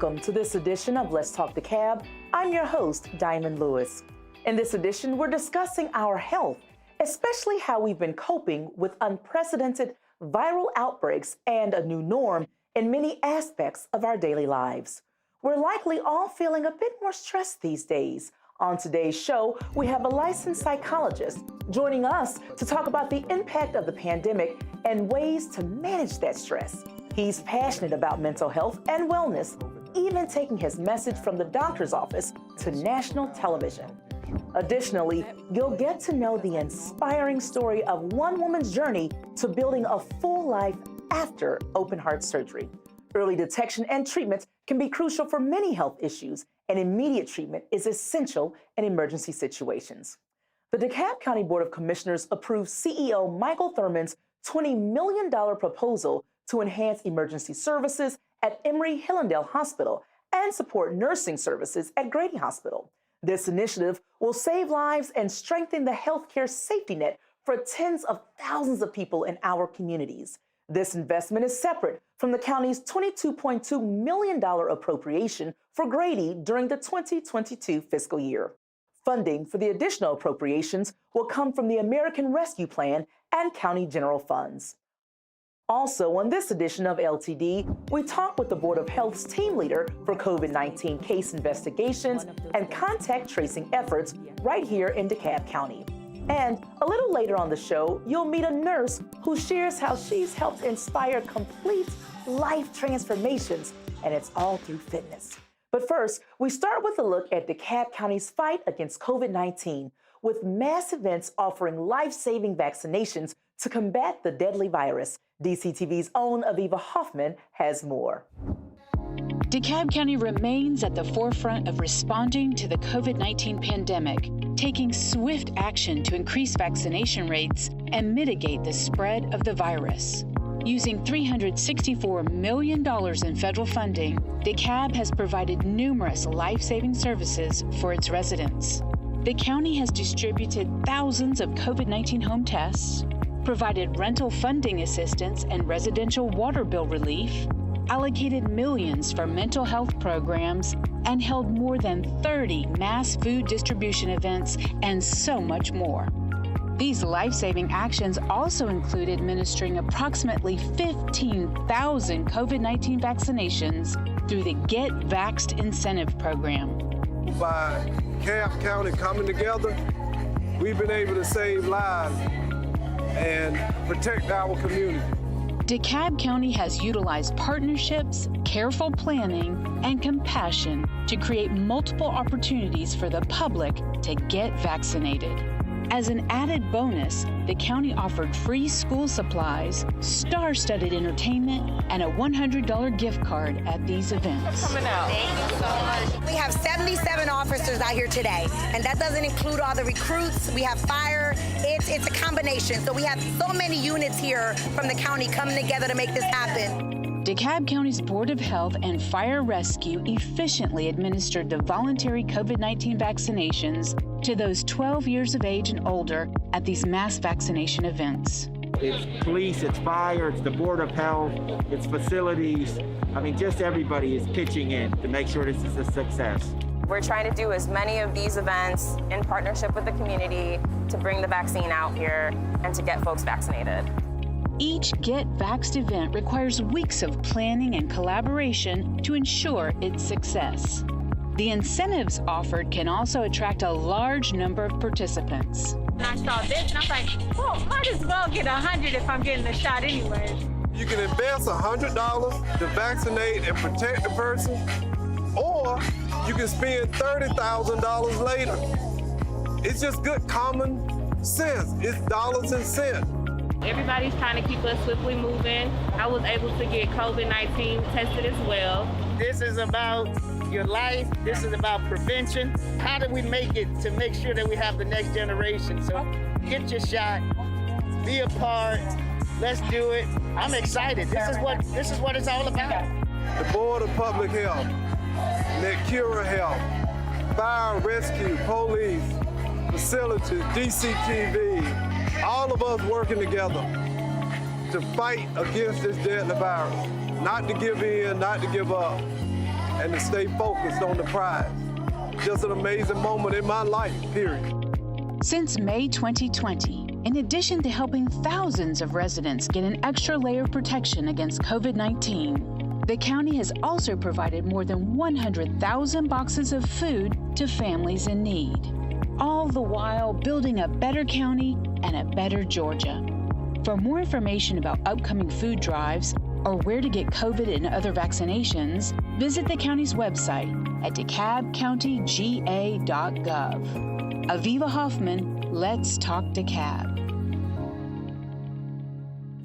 Welcome to this edition of Let's Talk DeKalb. I'm your host, Diamond Lewis. In this edition, we're discussing our health, especially how we've been coping with unprecedented viral outbreaks and a new norm in many aspects of our daily lives. We're likely all feeling a bit more stressed these days. On today's show, we have a licensed psychologist joining us to talk about the impact of the pandemic and ways to manage that stress. He's passionate about mental health and wellness, even taking his message from the doctor's office to national television. Additionally, you'll get to know the inspiring story of one woman's journey to building a full life after open heart surgery. Early detection and treatment can be crucial for many health issues, and immediate treatment is essential in emergency situations. The DeKalb County Board of Commissioners approved CEO Michael Thurman's $20 million proposal to enhance emergency services at Emory-Hillendale Hospital and support nursing services at Grady Hospital. This initiative will save lives and strengthen the healthcare safety net for tens of thousands of people in our communities. This investment is separate from the county's $22.2 million appropriation for Grady during the 2022 fiscal year. Funding for the additional appropriations will come from the American Rescue Plan and county general funds. Also, on this edition of LTD, we talk with the Board of Health's team leader for COVID-19 case investigations and contact tracing efforts right here in DeKalb County. And a little later on the show, you'll meet a nurse who shares how she's helped inspire complete life transformations, and it's all through fitness. But first, we start with a look at DeKalb County's fight against COVID-19, with mass events offering life-saving vaccinations to combat the deadly virus. DCTV's own Aviva Hoffman has more. DeKalb County remains at the forefront of responding to the COVID-19 pandemic, taking swift action to increase vaccination rates and mitigate the spread of the virus. Using $364 million in federal funding, DeKalb has provided numerous life-saving services for its residents. The county has distributed thousands of COVID-19 home tests, provided rental funding assistance and residential water bill relief, allocated millions for mental health programs, and held more than 30 mass food distribution events, and so much more. These life-saving actions also include administering approximately 15,000 COVID-19 vaccinations through the Get Vaxxed incentive program. By DeKalb County coming together, we've been able to save lives and protect our community. DeKalb County has utilized partnerships, careful planning, and compassion to create multiple opportunities for the public to get vaccinated. As an added bonus, the county offered free school supplies, star-studded entertainment, and a $100 gift card at these events. Coming out. Thank you so much. We have 77 officers out here today, and that doesn't include all the recruits. We have fire. It's a combination. So we have so many units here from the county coming together to make this happen. DeKalb County's Board of Health and Fire Rescue efficiently administered the voluntary COVID-19 vaccinations to those 12 years of age and older at these mass vaccination events. It's police, it's fire, it's the Board of Health, it's facilities. I mean, just everybody is pitching in to make sure this is a success. We're trying to do as many of these events in partnership with the community to bring the vaccine out here and to get folks vaccinated. Each Get Vaxxed event requires weeks of planning and collaboration to ensure its success. The incentives offered can also attract a large number of participants. I saw this and I'm like, well, might as well get 100 if I'm getting the shot anyway. You can invest $100 to vaccinate and protect the person, or you can spend $30,000 later. It's just good common sense. It's dollars and cents. Everybody's trying to keep us swiftly moving. I was able to get COVID-19 tested as well. This is about your life. This is about prevention. How do we make it to make sure that we have the next generation? So get your shot, be a part, let's do it. I'm excited. This is what it's all about. The Board of Public Health, Necura Health, Fire Rescue, Police, Facilities, DCTV, all of us working together to fight against this deadly virus. Not to give in, not to give up. and to stay focused on the prize. Just an amazing moment in my life, period. Since May 2020, in addition to helping thousands of residents get an extra layer of protection against COVID-19, the county has also provided more than 100,000 boxes of food to families in need, all the while building a better county and a better Georgia. For more information about upcoming food drives or where to get COVID and other vaccinations, visit the county's website at DeKalbCountyGA.gov. Aviva Hoffman, Let's Talk DeKalb.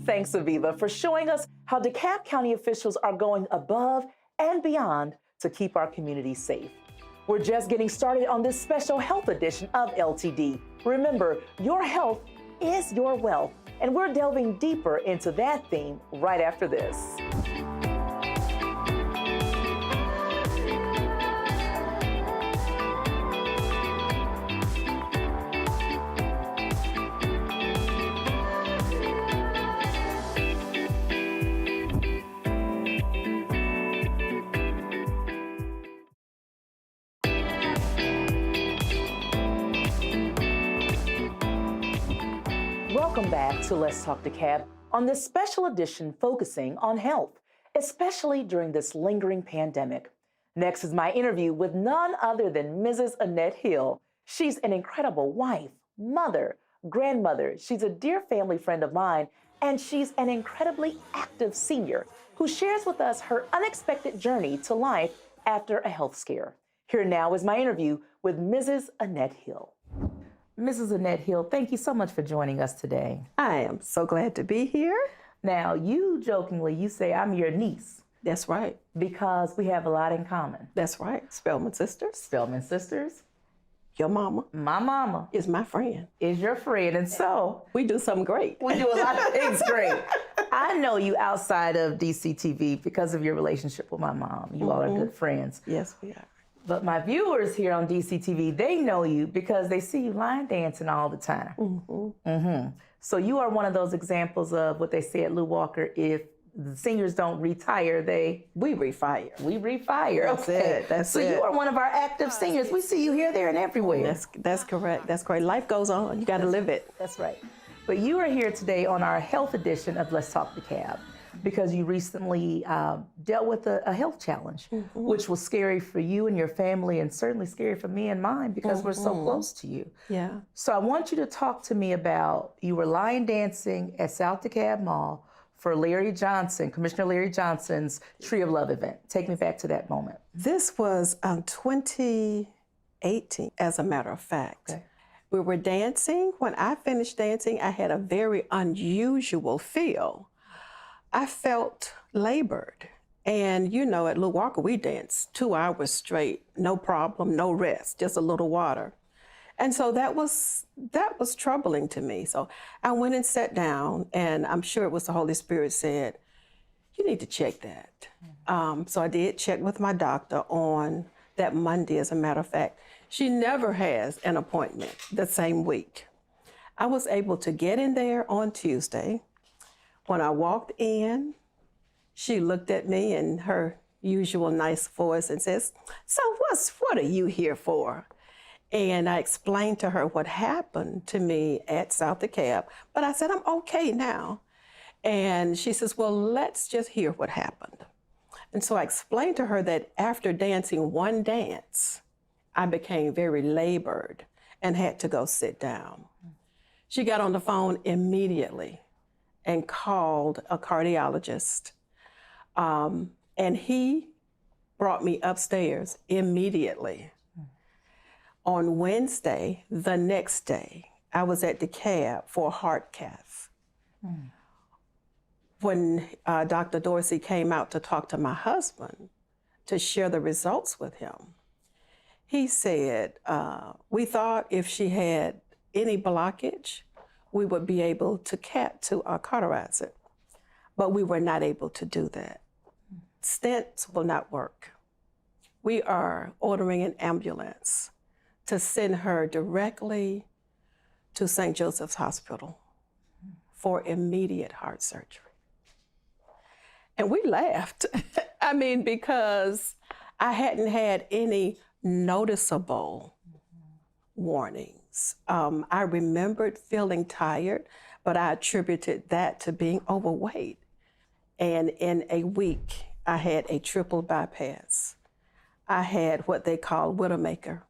Thanks, Aviva, for showing us how DeKalb County officials are going above and beyond to keep our community safe. We're just getting started on this special health edition of LTD. Remember, your health is your wealth, and we're delving deeper into that theme right after this. Welcome back to Let's Talk DeKalb on this special edition focusing on health, especially during this lingering pandemic. Next is my interview with none other than Mrs. Annette Hill. She's an incredible wife, mother, grandmother. She's a dear family friend of mine, and she's an incredibly active senior who shares with us her unexpected journey to life after a health scare. Here now is my interview with Mrs. Annette Hill. Mrs. Annette Hill, thank you so much for joining us today. I am so glad to be here. Now, you jokingly, you say I'm your niece. That's right. Because we have a lot in common. That's right. Spellman sisters. Spellman sisters. Your mama. My mama. Is my friend. Is your friend. And so. We do something great. We do a lot of things great. I know you outside of DCTV because of your relationship with my mom. You all are good friends. Yes, we are. But my viewers here on DCTV, they know you because they see you line dancing all the time. So you are one of those examples of what they say at Lou Walker, if the seniors don't retire, we refire. We refire. That's it. That's so it. You are one of our active seniors. We see you here, there, and everywhere. That's correct. That's correct. Life goes on. You got to live it. That's right. But you are here today on our health edition of Let's Talk DeKalb, because you recently dealt with a health challenge, which was scary for you and your family, and certainly scary for me and mine because we're so close to you. Yeah. So I want you to talk to me about, you were line dancing at South DeKalb Mall for Larry Johnson, Commissioner Larry Johnson's Tree of Love event. Take me back to that moment. This was 2018, as a matter of fact. Okay. We were dancing. When I finished dancing, I had a very unusual feel. I felt labored. And you know, at Lou Walker, we danced 2 hours straight, no problem, no rest, just a little water. And so that was troubling to me. So I went and sat down, and I'm sure it was the Holy Spirit said, you need to check that. So I did check with my doctor on that Monday, as a matter of fact. She never has an appointment the same week. I was able to get in there on Tuesday. When I walked in, she looked at me in her usual nice voice and says, so what are you here for? And I explained to her what happened to me at South DeKalb, but I said, I'm okay now. And she says, well, let's just hear what happened. And so I explained to her that after dancing one dance, I became very labored and had to go sit down. She got on the phone immediately and called a cardiologist. And he brought me upstairs immediately. On Wednesday, the next day, I was at DeKalb for a heart cath. When Dr. Dorsey came out to talk to my husband, to share the results with him, he said, we thought if she had any blockage, we would be able to cauterize it, but we were not able to do that. Stents will not work. We are ordering an ambulance to send her directly to St. Joseph's Hospital for immediate heart surgery. And we laughed. I mean, because I hadn't had any noticeable warnings. I remembered feeling tired, but I attributed that to being overweight. And in a week, I had a triple bypass. I had what they call widowmaker,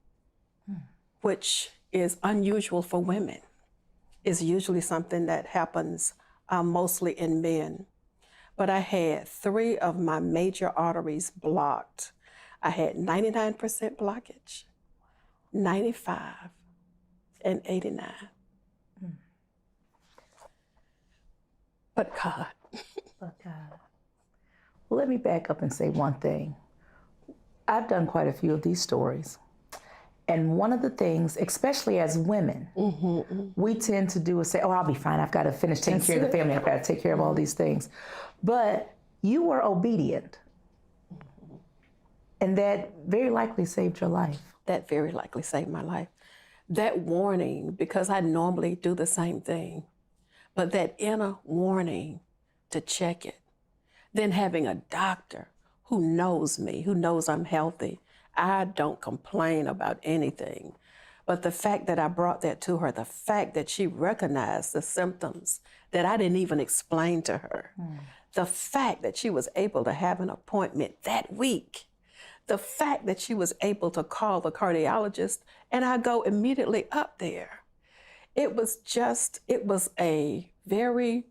which is unusual for women. It's usually something that happens mostly in men. But I had 3 of my major arteries blocked. I had 99% blockage, 95, and 89. But God. But God. Well, let me back up and say one thing. I've done quite a few of these stories. And one of the things, especially as women, we tend to do is say, oh, I'll be fine. I've got to finish taking care of the family. I've got to take care of all these things. But you were obedient. And that very likely saved your life. That very likely saved my life. That warning, because I normally do the same thing, but that inner warning to check it, then having a doctor who knows me, who knows I'm healthy. I don't complain about anything. But the fact that I brought that to her, the fact that she recognized the symptoms that I didn't even explain to her, the fact that she was able to have an appointment that week, the fact that she was able to call the cardiologist and I go immediately up there. It was a very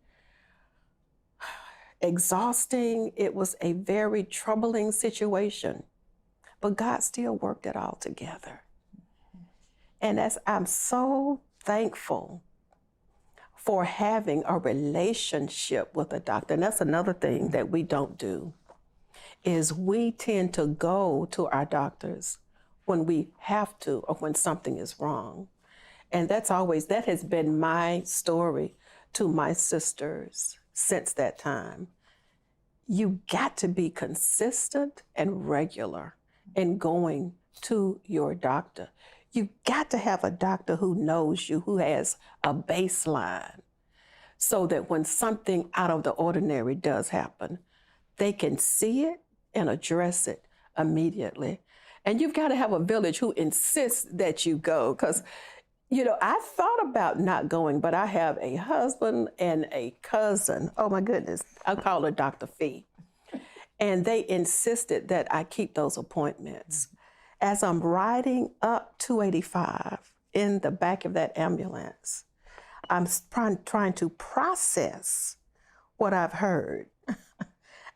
exhausting, it was a very troubling situation, but God still worked it all together. And I'm so thankful for having a relationship with a doctor. And that's another thing that we don't do, is we tend to go to our doctors when we have to or when something is wrong. And that has been my story to my sisters since that time. You got to be consistent and regular in going to your doctor. You got to have a doctor who knows you, who has a baseline, so that when something out of the ordinary does happen, they can see it and address it immediately. And you've got to have a village who insists that you go, because I thought about not going, but I have a husband and a cousin. Oh my goodness, I call her Dr. Fee. And they insisted that I keep those appointments. As I'm riding up 285 in the back of that ambulance, I'm trying to process what I've heard.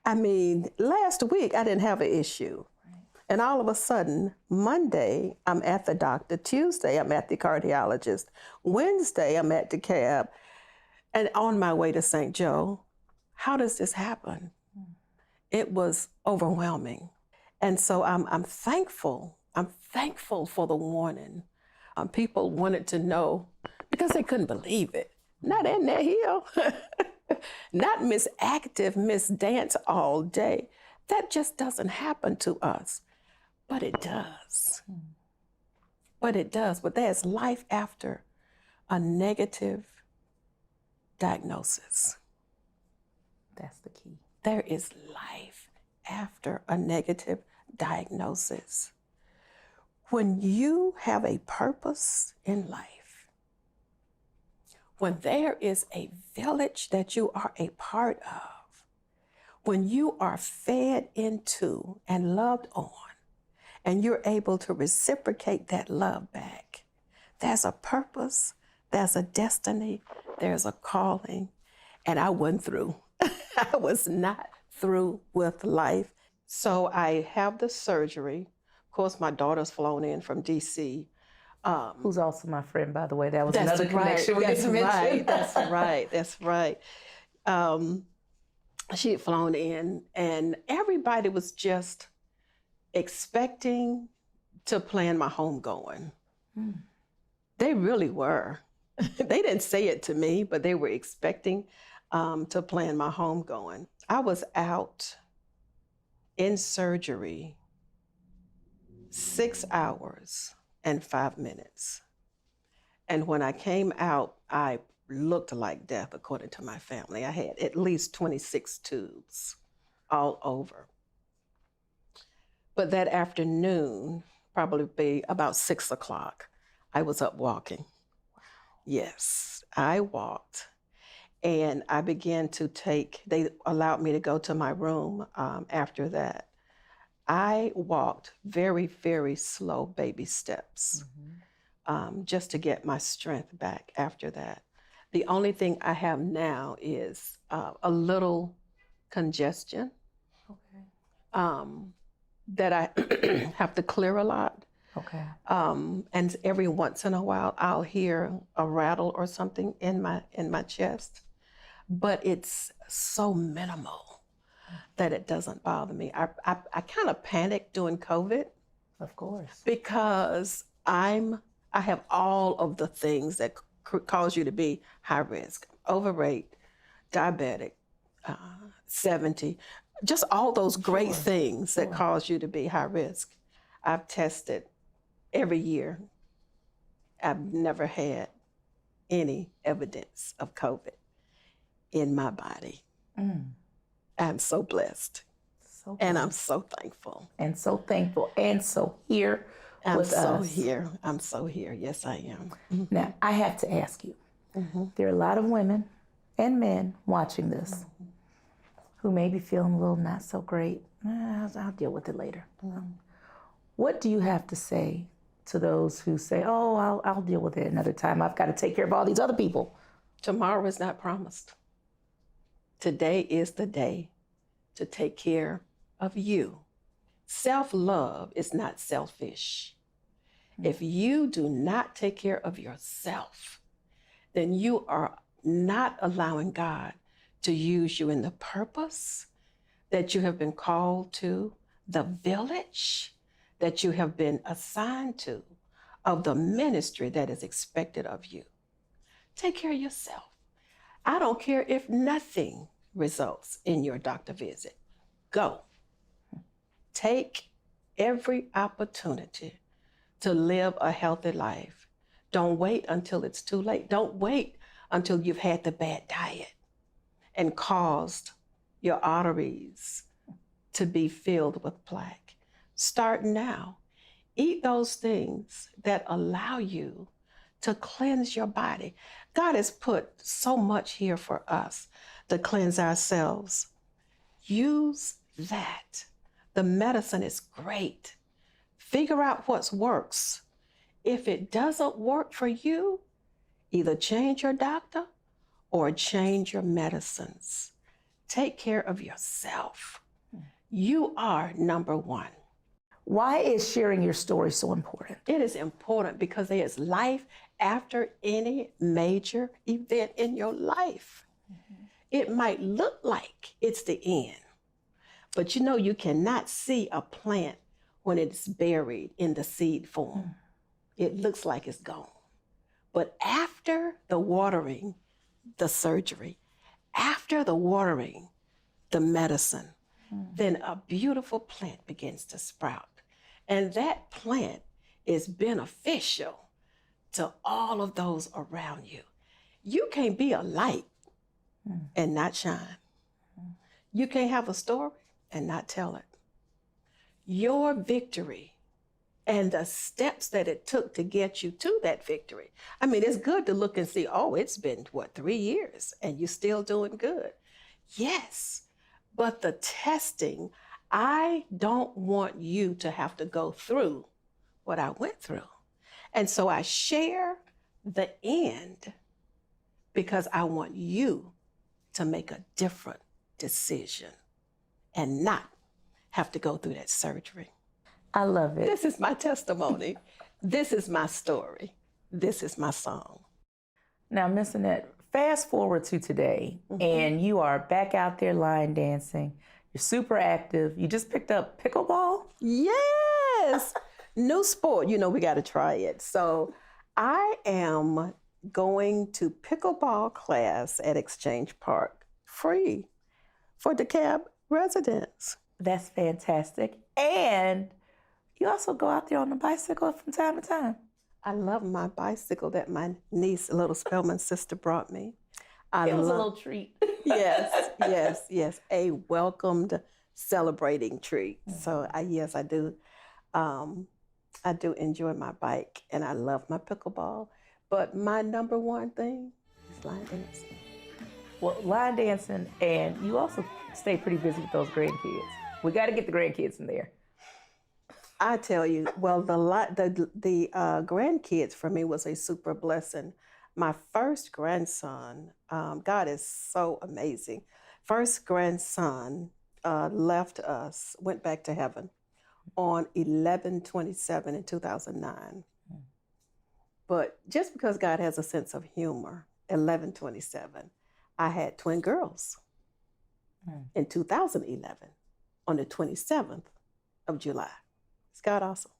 I mean, last week I didn't have an issue. And all of a sudden, Monday, I'm at the doctor. Tuesday, I'm at the cardiologist. Wednesday, I'm at DeKalb. And on my way to St. Joe. How does this happen? It was overwhelming. And so I'm thankful. I'm thankful for the warning. People wanted to know because they couldn't believe it. Not in that hill. Not Miss Active, Miss Dance all day. That just doesn't happen to us. But it does. But it does. But there's life after a negative diagnosis. That's the key. There is life after a negative diagnosis. When you have a purpose in life, when there is a village that you are a part of, when you are fed into and loved on, and you're able to reciprocate that love back, there's a purpose, there's a destiny, there's a calling, and I wasn't through. I was not through with life. So I have the surgery. Of course, my daughter's flown in from DC. Who's also my friend, by the way. That was another connection we didn't mention. That's right. She had flown in, and everybody was just expecting to plan my homegoing. They really were. They didn't say it to me, but they were expecting to plan my homegoing. I was out in surgery 6 hours and 5 minutes. And when I came out, I looked like death, according to my family. I had at least 26 tubes all over. But that afternoon, probably be about 6 o'clock, I was up walking. Yes, I walked. And I began to they allowed me to go to my room after that. I walked very, very slow baby steps just to get my strength back after that. The only thing I have now is a little congestion that I have to clear a lot. Okay. And every once in a while, I'll hear a rattle or something in my chest, but it's so minimal that it doesn't bother me. I kind of panicked during COVID. Of course. Because I have all of the things that cause you to be high risk: overweight, diabetic, 70, just all those great things that cause you to be high risk. I've tested every year. I've never had any evidence of COVID in my body. I'm so blessed. And I'm so thankful. And so thankful. And so here with us. I'm so here. Yes, I am. Now, I have to ask you, there are a lot of women and men watching this who may be feeling a little not so great. I'll deal with it later. What do you have to say to those who say, oh, I'll deal with it another time. I've got to take care of all these other people. Tomorrow is not promised. Today is the day to take care of you. Self-love is not selfish. If you do not take care of yourself, then you are not allowing God to use you in the purpose that you have been called to, the village that you have been assigned to, of the ministry that is expected of you. Take care of yourself. I don't care if nothing results in your doctor visit. Go. Take every opportunity to live a healthy life. Don't wait until it's too late. Don't wait until you've had the bad diet and caused your arteries to be filled with plaque. Start now. Eat those things that allow you to cleanse your body. God has put so much here for us to cleanse ourselves. Use that. The medicine is great. Figure out what works. If it doesn't work for you, either change your doctor or change your medicines. Take care of yourself. You are number one. Why is sharing your story so important? It is important because there is life after any major event in your life. It might look like it's the end, but you know you cannot see a plant when it's buried in the seed form. It looks like it's gone. But after the watering, the surgery, after the watering, the medicine, then a beautiful plant begins to sprout. And that plant is beneficial to all of those around you. You can't be a light and not shine. You can't have a story and not tell it. Your victory and the steps that it took to get you to that victory. I mean, it's good to look and see, oh, it's been, 3 years and you're still doing good. Yes, but the testing, I don't want you to have to go through what I went through. And so I share the end because I want you to make a different decision and not have to go through that surgery. I love it. This is my testimony. This is my story. This is my song. Now, Miss Annette, fast forward to today, and you are back out there line dancing. You're super active. You just picked up pickleball? Yes. New sport. You know, we got to try it. So I am going to pickleball class at Exchange Park, free for DeKalb residents. That's fantastic. And you also go out there on the bicycle from time to time. I love my bicycle that my niece, little Spellman's sister, brought me. It was a little treat. Yes. A welcomed celebrating treat. So yes, I do. I do enjoy my bike, and I love my pickleball. But my number one thing is line dancing. Well, line dancing, and you also stay pretty busy with those grandkids. We got to get the grandkids in there. I tell you, well, the grandkids for me was a super blessing. My first grandson, God is so amazing. First grandson left us, went back to heaven on 11/27 in 2009. But just because God has a sense of humor, 11/27, I had twin girls in 2011 on the 27th of July. Is God awesome?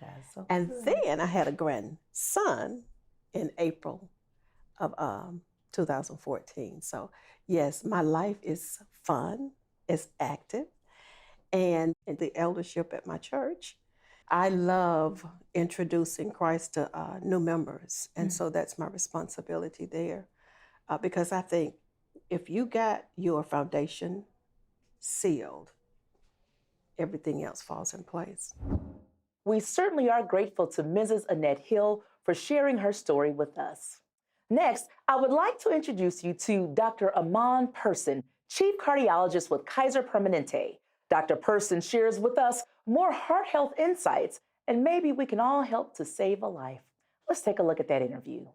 God, so And good. then I had a grandson in April of 2014. So yes, my life is fun, it's active, and in the eldership at my church, I love introducing Christ to new members. And so that's my responsibility there. Because I think if you got your foundation sealed, everything else falls in place. We certainly are grateful to Mrs. Annette Hill for sharing her story with us. Next, I would like to introduce you to Dr. Amon Person, Chief Cardiologist with Kaiser Permanente. Dr. Person shares with us more heart health insights, and maybe we can all help to save a life. Let's take a look at that interview.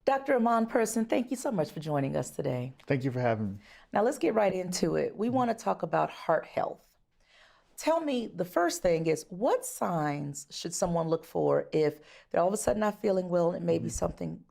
Dr. Amon Person, thank you so much for joining us today. Thank you for having me. Now let's get right into it. We want to talk about heart health. Tell me, the first thing is, what signs should someone look for if they're all of a sudden not feeling well and it may be something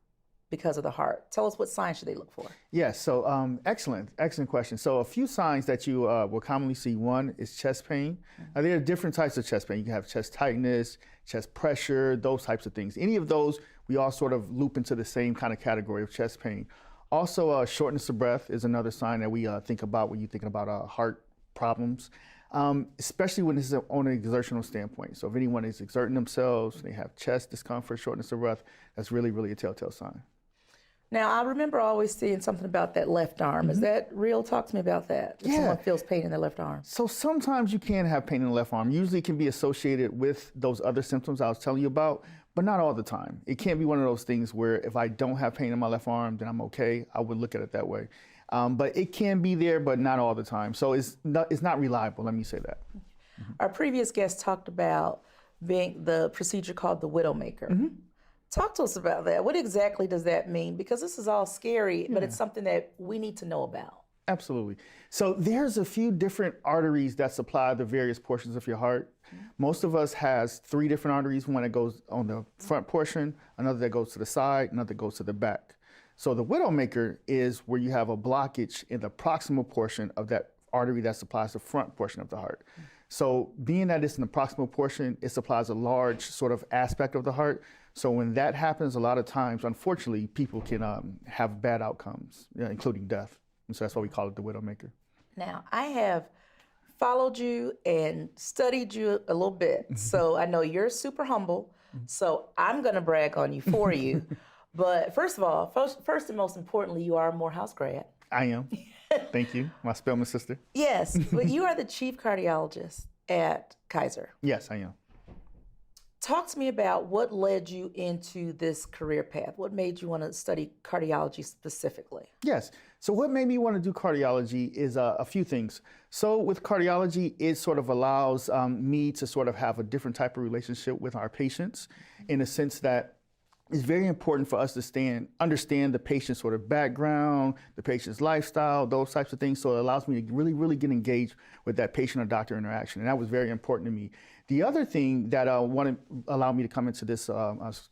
because of the heart? Tell us, what signs should they look for? Yes, so excellent question. So a few signs that you will commonly see. One is chest pain. Now, there are different types of chest pain. You can have chest tightness, chest pressure, those types of things. Any of those, we all sort of loop into the same kind of category of chest pain. Also, shortness of breath is another sign that we think about when you're thinking about heart problems. Especially when this is on an exertional standpoint. So if anyone is exerting themselves, they have chest discomfort, shortness of breath, that's really, really a telltale sign. Now, I remember always seeing something about that left arm. Is that real? Talk to me about that. If someone feels pain in their left arm. So sometimes you can have pain in the left arm. Usually it can be associated with those other symptoms I was telling you about, but not all the time. It can't be one of those things where if I don't have pain in my left arm, then I'm okay. I would look at it that way. But it can be there, but not all the time. So it's not reliable, let me say that. Our previous guest talked about being the procedure called the Widowmaker. Talk to us about that. What exactly does that mean? Because this is all scary, but it's something that we need to know about. Absolutely. So there's a few different arteries that supply the various portions of your heart. Most of us has 3 different arteries, one that goes on the front portion, another that goes to the side, another that goes to the back. So the Widowmaker is where you have a blockage in the proximal portion of that artery that supplies the front portion of the heart. So being that it's in the proximal portion, it supplies a large sort of aspect of the heart. So when that happens, a lot of times, unfortunately, people can have bad outcomes, including death. And so that's why we call it the Widowmaker. Now, I have followed you and studied you a little bit. So I know you're super humble. So I'm going to brag on you for you. But first of all, first and most importantly, you are a Morehouse grad. I am. Thank you. My Spelman sister. Yes, but you are the chief cardiologist at Kaiser. Yes, I am. Talk to me about what led you into this career path. What made you want to study cardiology specifically? Yes. So what made me want to do cardiology is a few things. So with cardiology, it sort of allows me to sort of have a different type of relationship with our patients in a sense that it's very important for us to understand the patient's sort of background, the patient's lifestyle, those types of things. So it allows me to really, really get engaged with that patient or doctor interaction. And that was very important to me. The other thing that allowed me to come into this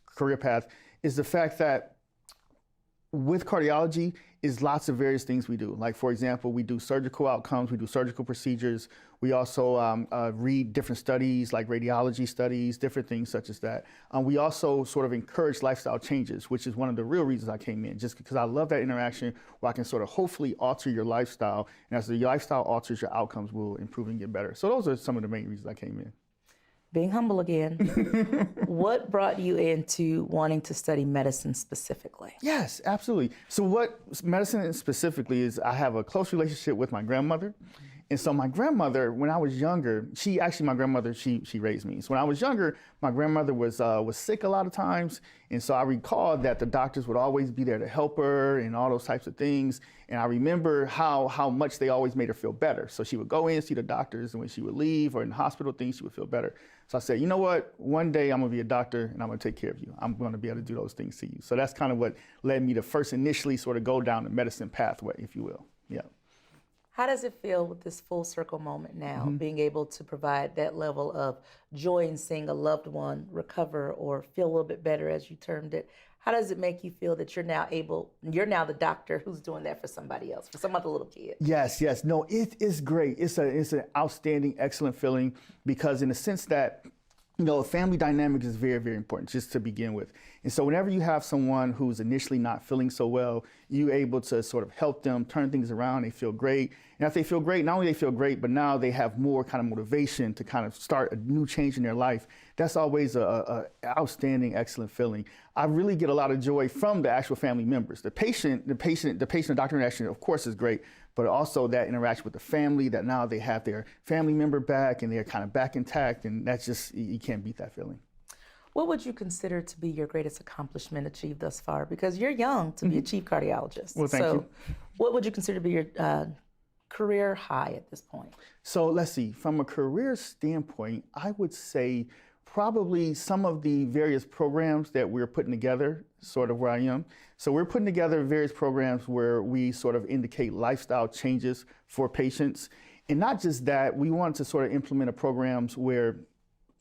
career path is the fact that with cardiology is lots of various things we do. Like, for example, we do surgical outcomes, we do surgical procedures. We also read different studies like radiology studies, different things such as that. We also sort of encourage lifestyle changes, which is one of the real reasons I came in, just because I love that interaction where I can sort of hopefully alter your lifestyle. And as the lifestyle alters, your outcomes will improve and get better. So those are some of the main reasons I came in. Being humble again, what brought you into wanting to study medicine specifically? Yes, absolutely. So what medicine specifically is, I have a close relationship with my grandmother, And so my grandmother, when I was younger, my grandmother, she raised me. So when I was younger, my grandmother was sick a lot of times. And so I recall that the doctors would always be there to help her and all those types of things. And I remember how much they always made her feel better. So she would go in, see the doctors, and when she would leave or in the hospital things, she would feel better. So I said, you know what, one day I'm gonna be a doctor and I'm gonna take care of you. I'm gonna be able to do those things to you. So that's kind of what led me to first initially sort of go down the medicine pathway, if you will, yeah. How does it feel with this full circle moment now, being able to provide that level of joy in seeing a loved one recover or feel a little bit better, as you termed it? How does it make you feel that you're now the doctor who's doing that for somebody else, for some other little kid? Yes. No, it is great. It's an outstanding, excellent feeling, because in the sense that, family dynamic is very, very important, just to begin with. And so whenever you have someone who's initially not feeling so well, you're able to sort of help them turn things around. They feel great. And if they feel great, not only they feel great, but now they have more kind of motivation to kind of start a new change in their life. That's always a outstanding, excellent feeling. I really get a lot of joy from the actual family members. The patient, doctor interaction, of course, is great, but also that interaction with the family, that now they have their family member back and they're kind of back intact, and that's just, you can't beat that feeling. What would you consider to be your greatest accomplishment achieved thus far? Because you're young to be a chief cardiologist. Well, thank you. What would you consider to be your career high at this point? So let's see, from a career standpoint, I would say probably some of the various programs that we're putting together, sort of where I am. So we're putting together various programs where we sort of indicate lifestyle changes for patients. And not just that, we want to sort of implement programs where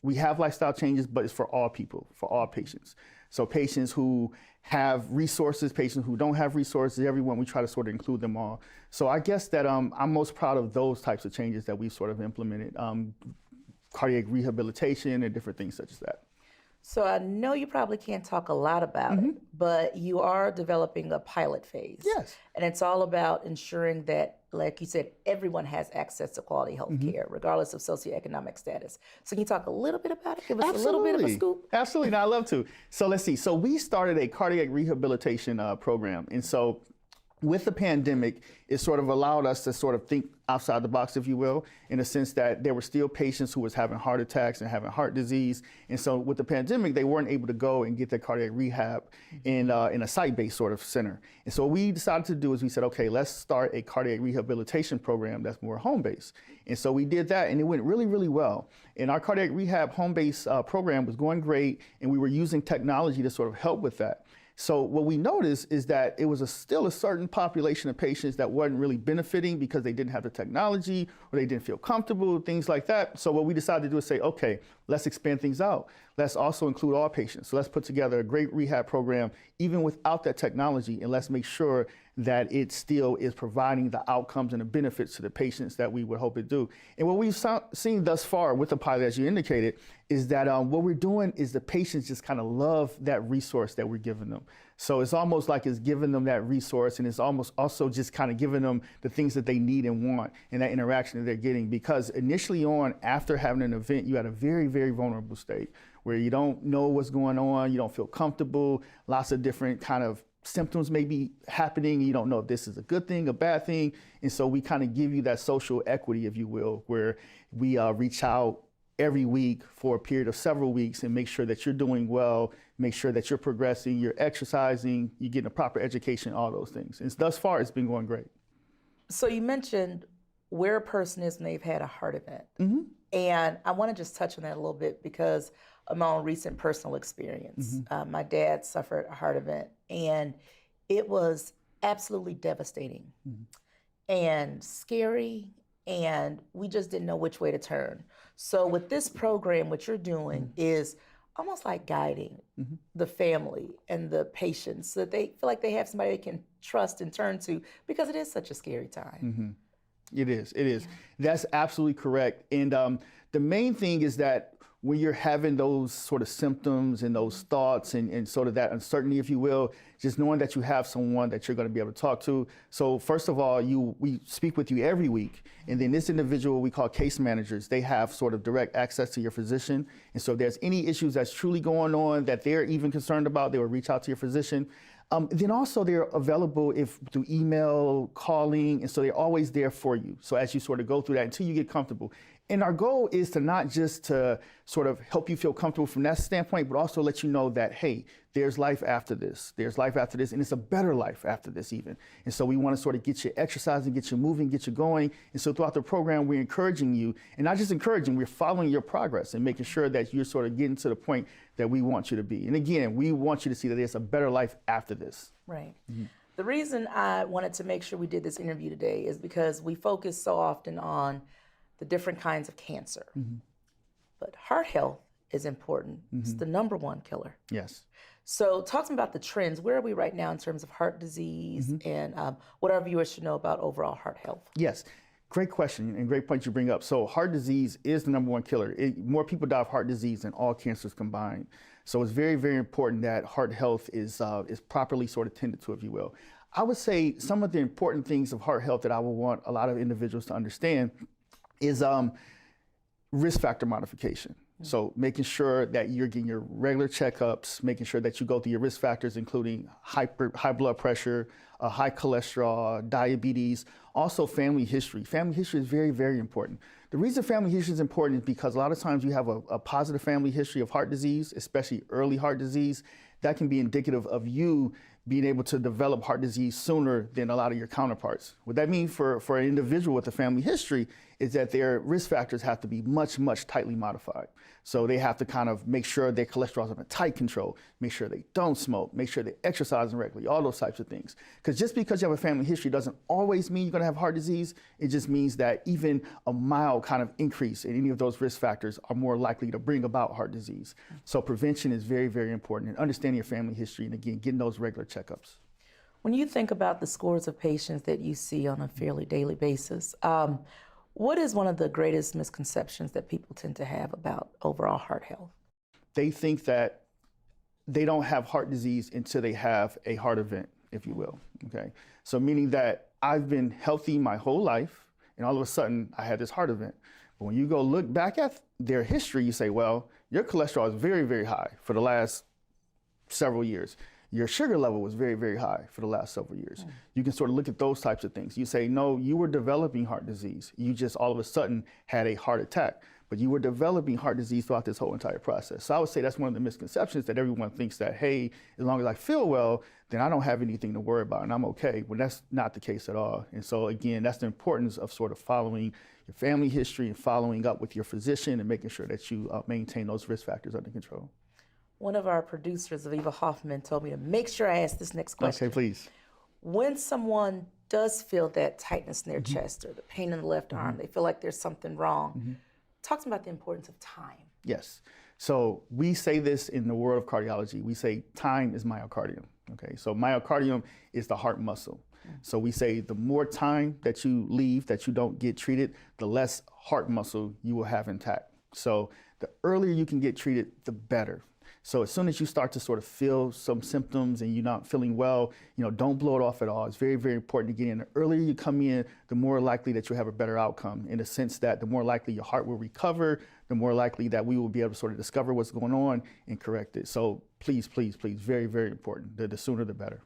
we have lifestyle changes, but it's for all people, for all patients. So patients who have resources, patients who don't have resources, everyone, we try to sort of include them all. So I guess that I'm most proud of those types of changes that we've sort of implemented. Cardiac rehabilitation and different things such as that. So I know you probably can't talk a lot about it, but you are developing a pilot phase. Yes. And it's all about ensuring that, like you said, everyone has access to quality health care, regardless of socioeconomic status. So can you talk a little bit about it? Give us a little bit of a scoop. Absolutely, no, I'd love to. So let's see. So we started a cardiac rehabilitation program. And so with the pandemic, it sort of allowed us to sort of think outside the box, if you will, in the sense that there were still patients who was having heart attacks and having heart disease. And so with the pandemic, they weren't able to go and get their cardiac rehab in a site-based sort of center. And so what we decided to do is we said, okay, let's start a cardiac rehabilitation program that's more home-based. And so we did that, and it went really, really well. And our cardiac rehab home-based program was going great, and we were using technology to sort of help with that. So what we noticed is that it was still a certain population of patients that wasn't really benefiting because they didn't have the technology or they didn't feel comfortable, things like that. So what we decided to do is say, okay, let's expand things out. Let's also include all patients. So let's put together a great rehab program, even without that technology, and let's make sure that it still is providing the outcomes and the benefits to the patients that we would hope it do. And what we've seen thus far with the pilot, as you indicated, is that what we're doing is the patients just kind of love that resource that we're giving them. So it's almost like it's giving them that resource, and it's almost also just kind of giving them the things that they need and want and that interaction that they're getting. Because initially on, after having an event, you had a very, very vulnerable state where you don't know what's going on, you don't feel comfortable, lots of different kind of symptoms may be happening. You don't know if this is a good thing, a bad thing. And so we kind of give you that social equity, if you will, where we reach out every week for a period of several weeks and make sure that you're doing well, make sure that you're progressing, you're exercising, you're getting a proper education, all those things. And thus far, it's been going great. So you mentioned where a person is when they've had a heart event. And I want to just touch on that a little bit because of my own recent personal experience. My dad suffered a heart event, and it was absolutely devastating and scary, and we just didn't know which way to turn. So with this program, what you're doing is almost like guiding the family and the patients so that they feel like they have somebody they can trust and turn to, because it is such a scary time. It is. Yeah. That's absolutely correct. And the main thing is that when you're having those sort of symptoms and those thoughts and sort of that uncertainty, if you will, just knowing that you have someone that you're going to be able to talk to. So first of all, we speak with you every week. And then this individual we call case managers, they have sort of direct access to your physician. And so if there's any issues that's truly going on that they're even concerned about, they will reach out to your physician. Then also they're available through email, calling, and so they're always there for you. So as you sort of go through that until you get comfortable. And our goal is to not just to sort of help you feel comfortable from that standpoint, but also let you know that, hey, there's life after this. There's life after this, and it's a better life after this even. And so we want to sort of get you exercising, get you moving, get you going. And so throughout the program, we're encouraging you, and not just encouraging, we're following your progress and making sure that you're sort of getting to the point that we want you to be. And again, we want you to see that there's a better life after this. Right. The reason I wanted to make sure we did this interview today is because we focus so often on the different kinds of cancer. But heart health is important. It's the #1 killer. Yes. So talk to me about the trends. Where are we right now in terms of heart disease and what our viewers should know about overall heart health? Yes. Great question and great point you bring up. So heart disease is the #1 killer. More people die of heart disease than all cancers combined. So it's very, very important that heart health is properly sort of tended to, if you will. I would say some of the important things of heart health that I would want a lot of individuals to understand is risk factor modification. So making sure that you're getting your regular checkups, making sure that you go through your risk factors, including high blood pressure, high cholesterol, diabetes, also family history. Family history is very, very important. The reason family history is important is because a lot of times you have a positive family history of heart disease, especially early heart disease. That can be indicative of you being able to develop heart disease sooner than a lot of your counterparts. What that means for an individual with a family history is that their risk factors have to be much, much tightly modified. So they have to kind of make sure their cholesterol is under tight control, make sure they don't smoke, make sure they exercise regularly, all those types of things. Because just because you have a family history doesn't always mean you're gonna have heart disease. It just means that even a mild kind of increase in any of those risk factors are more likely to bring about heart disease. So prevention is very, very important, and understanding your family history, and again, getting those regular checkups. When you think about the scores of patients that you see on a fairly daily basis, what is one of the greatest misconceptions that people tend to have about overall heart health? They think that they don't have heart disease until they have a heart event, if you will, okay? So meaning that I've been healthy my whole life, and all of a sudden I had this heart event. But when you go look back at their history, you say, well, your cholesterol is very, very high for the last several years. Your sugar level was very, very high for the last several years. You can sort of look at those types of things. You say, no, you were developing heart disease. You just all of a sudden had a heart attack, but you were developing heart disease throughout this whole entire process. So I would say that's one of the misconceptions, that everyone thinks that, hey, as long as I feel well, then I don't have anything to worry about and I'm okay. Well, that's not the case at all. And so again, that's the importance of sort of following your family history and following up with your physician and making sure that you maintain those risk factors under control. One of our producers, Aviva Hoffman, told me to make sure I ask this next question. Okay, please. When someone does feel that tightness in their chest or the pain in the left arm, they feel like there's something wrong, talk to me about the importance of time. Yes. So we say this in the world of cardiology. We say time is myocardium. Okay. So myocardium is the heart muscle. So we say the more time that you leave, that you don't get treated, the less heart muscle you will have intact. So the earlier you can get treated, the better. So as soon as you start to sort of feel some symptoms and you're not feeling well, don't blow it off at all. It's very, very important to get in. The earlier you come in, the more likely that you'll have a better outcome, in the sense that the more likely your heart will recover, the more likely that we will be able to sort of discover what's going on and correct it. So please, please, please, very, very important. The sooner the better.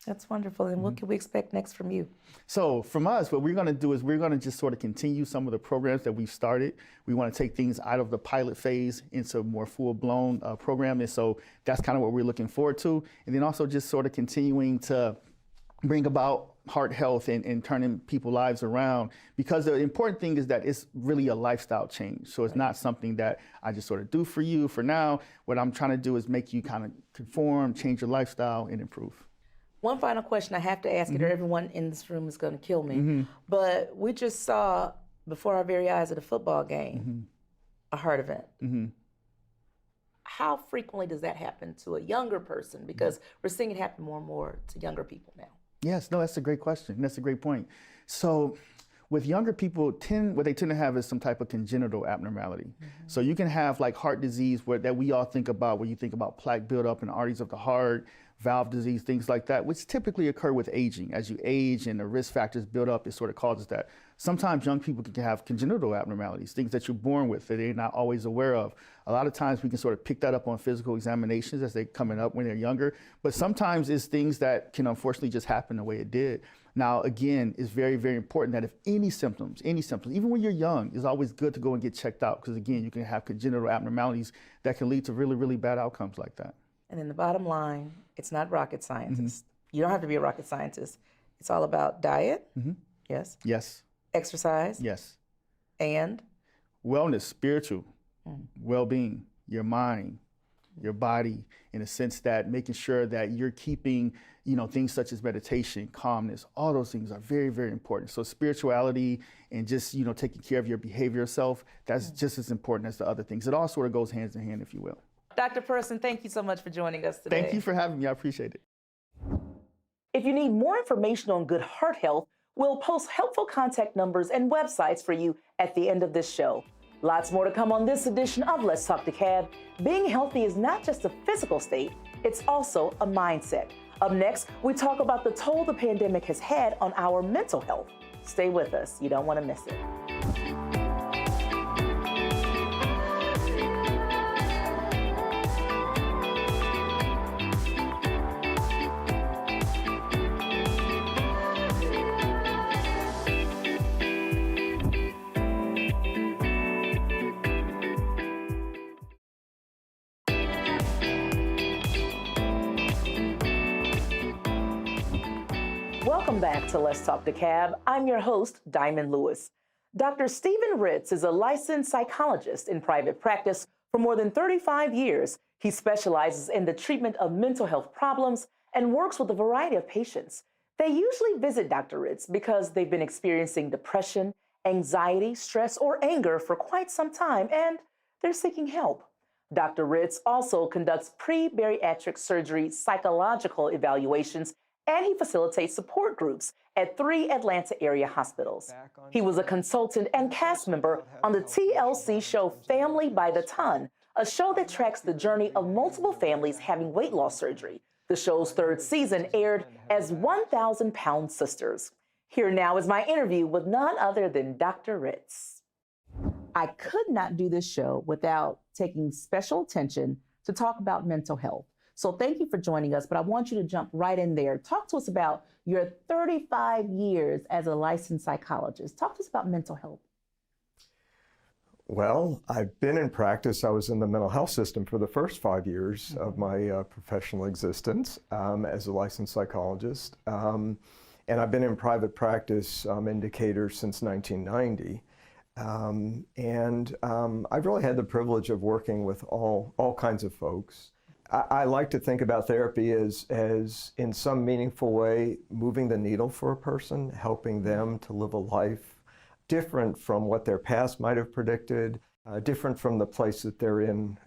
That's wonderful. And what can we expect next from you? So from us, what we're going to do is we're going to just sort of continue some of the programs that we've started. We want to take things out of the pilot phase into a more full-blown program. And so that's kind of what we're looking forward to. And then also just sort of continuing to bring about heart health and turning people's lives around, because the important thing is that it's really a lifestyle change. So it's not something that I just sort of do for you for now. What I'm trying to do is make you kind of conform, change your lifestyle, and improve. One final question I have to ask it, or everyone in this room is going to kill me. But we just saw before our very eyes at a football game a heart event. How frequently does that happen to a younger person? Because we're seeing it happen more and more to younger people now. Yes, no, that's a great question. That's a great point. So with younger people, what they tend to have is some type of congenital abnormality. So you can have like heart disease that we all think about, where you think about plaque buildup in the arteries of the heart, valve disease, things like that, which typically occur with aging. As you age and the risk factors build up, it sort of causes that. Sometimes young people can have congenital abnormalities, things that you're born with that they're not always aware of. A lot of times we can sort of pick that up on physical examinations as they're coming up when they're younger, but sometimes it's things that can unfortunately just happen the way it did. Now, again, it's very, very important that if any symptoms, even when you're young, it's always good to go and get checked out because, again, you can have congenital abnormalities that can lead to really, really bad outcomes like that. And then the bottom line, it's not rocket scientist. You don't have to be a rocket scientist. It's all about diet, yes? Yes. Exercise? Yes. And? Wellness, spiritual, well-being, your mind, your body, in a sense that making sure that you're keeping, things such as meditation, calmness, all those things are very, very important. So spirituality and just, taking care of your behavioral self, that's just as important as the other things. It all sort of goes hand in hand, if you will. Dr. Person, thank you so much for joining us today. Thank you for having me. I appreciate it. If you need more information on good heart health, we'll post helpful contact numbers and websites for you at the end of this show. Lots more to come on this edition of Let's Talk DeKalb. Being healthy is not just a physical state, it's also a mindset. Up next, we talk about the toll the pandemic has had on our mental health. Stay with us. You don't want to miss it. Welcome back to Let's Talk DeKalb. I'm your host, Diamond Lewis. Dr. Stephen Ritz is a licensed psychologist in private practice for more than 35 years. He specializes in the treatment of mental health problems and works with a variety of patients. They usually visit Dr. Ritz because they've been experiencing depression, anxiety, stress, or anger for quite some time, and they're seeking help. Dr. Ritz also conducts pre-bariatric surgery psychological evaluations, and he facilitates support groups at 3 Atlanta area hospitals. He was a consultant and cast member on the TLC show Family by the Ton, a show that tracks the journey of multiple families having weight loss surgery. The show's 3rd season aired as 1,000 Pound Sisters. Here now is my interview with none other than Dr. Ritz. I could not do this show without taking special attention to talk about mental health. So thank you for joining us, but I want you to jump right in there. Talk to us about your 35 years as a licensed psychologist. Talk to us about mental health. Well, I've been in practice. I was in the mental health system for the first 5 years of my professional existence as a licensed psychologist. And I've been in private practice in Decatur since 1990. I've really had the privilege of working with all kinds of folks. I like to think about therapy as in some meaningful way, moving the needle for a person, helping them to live a life different from what their past might have predicted, different from the place that they're in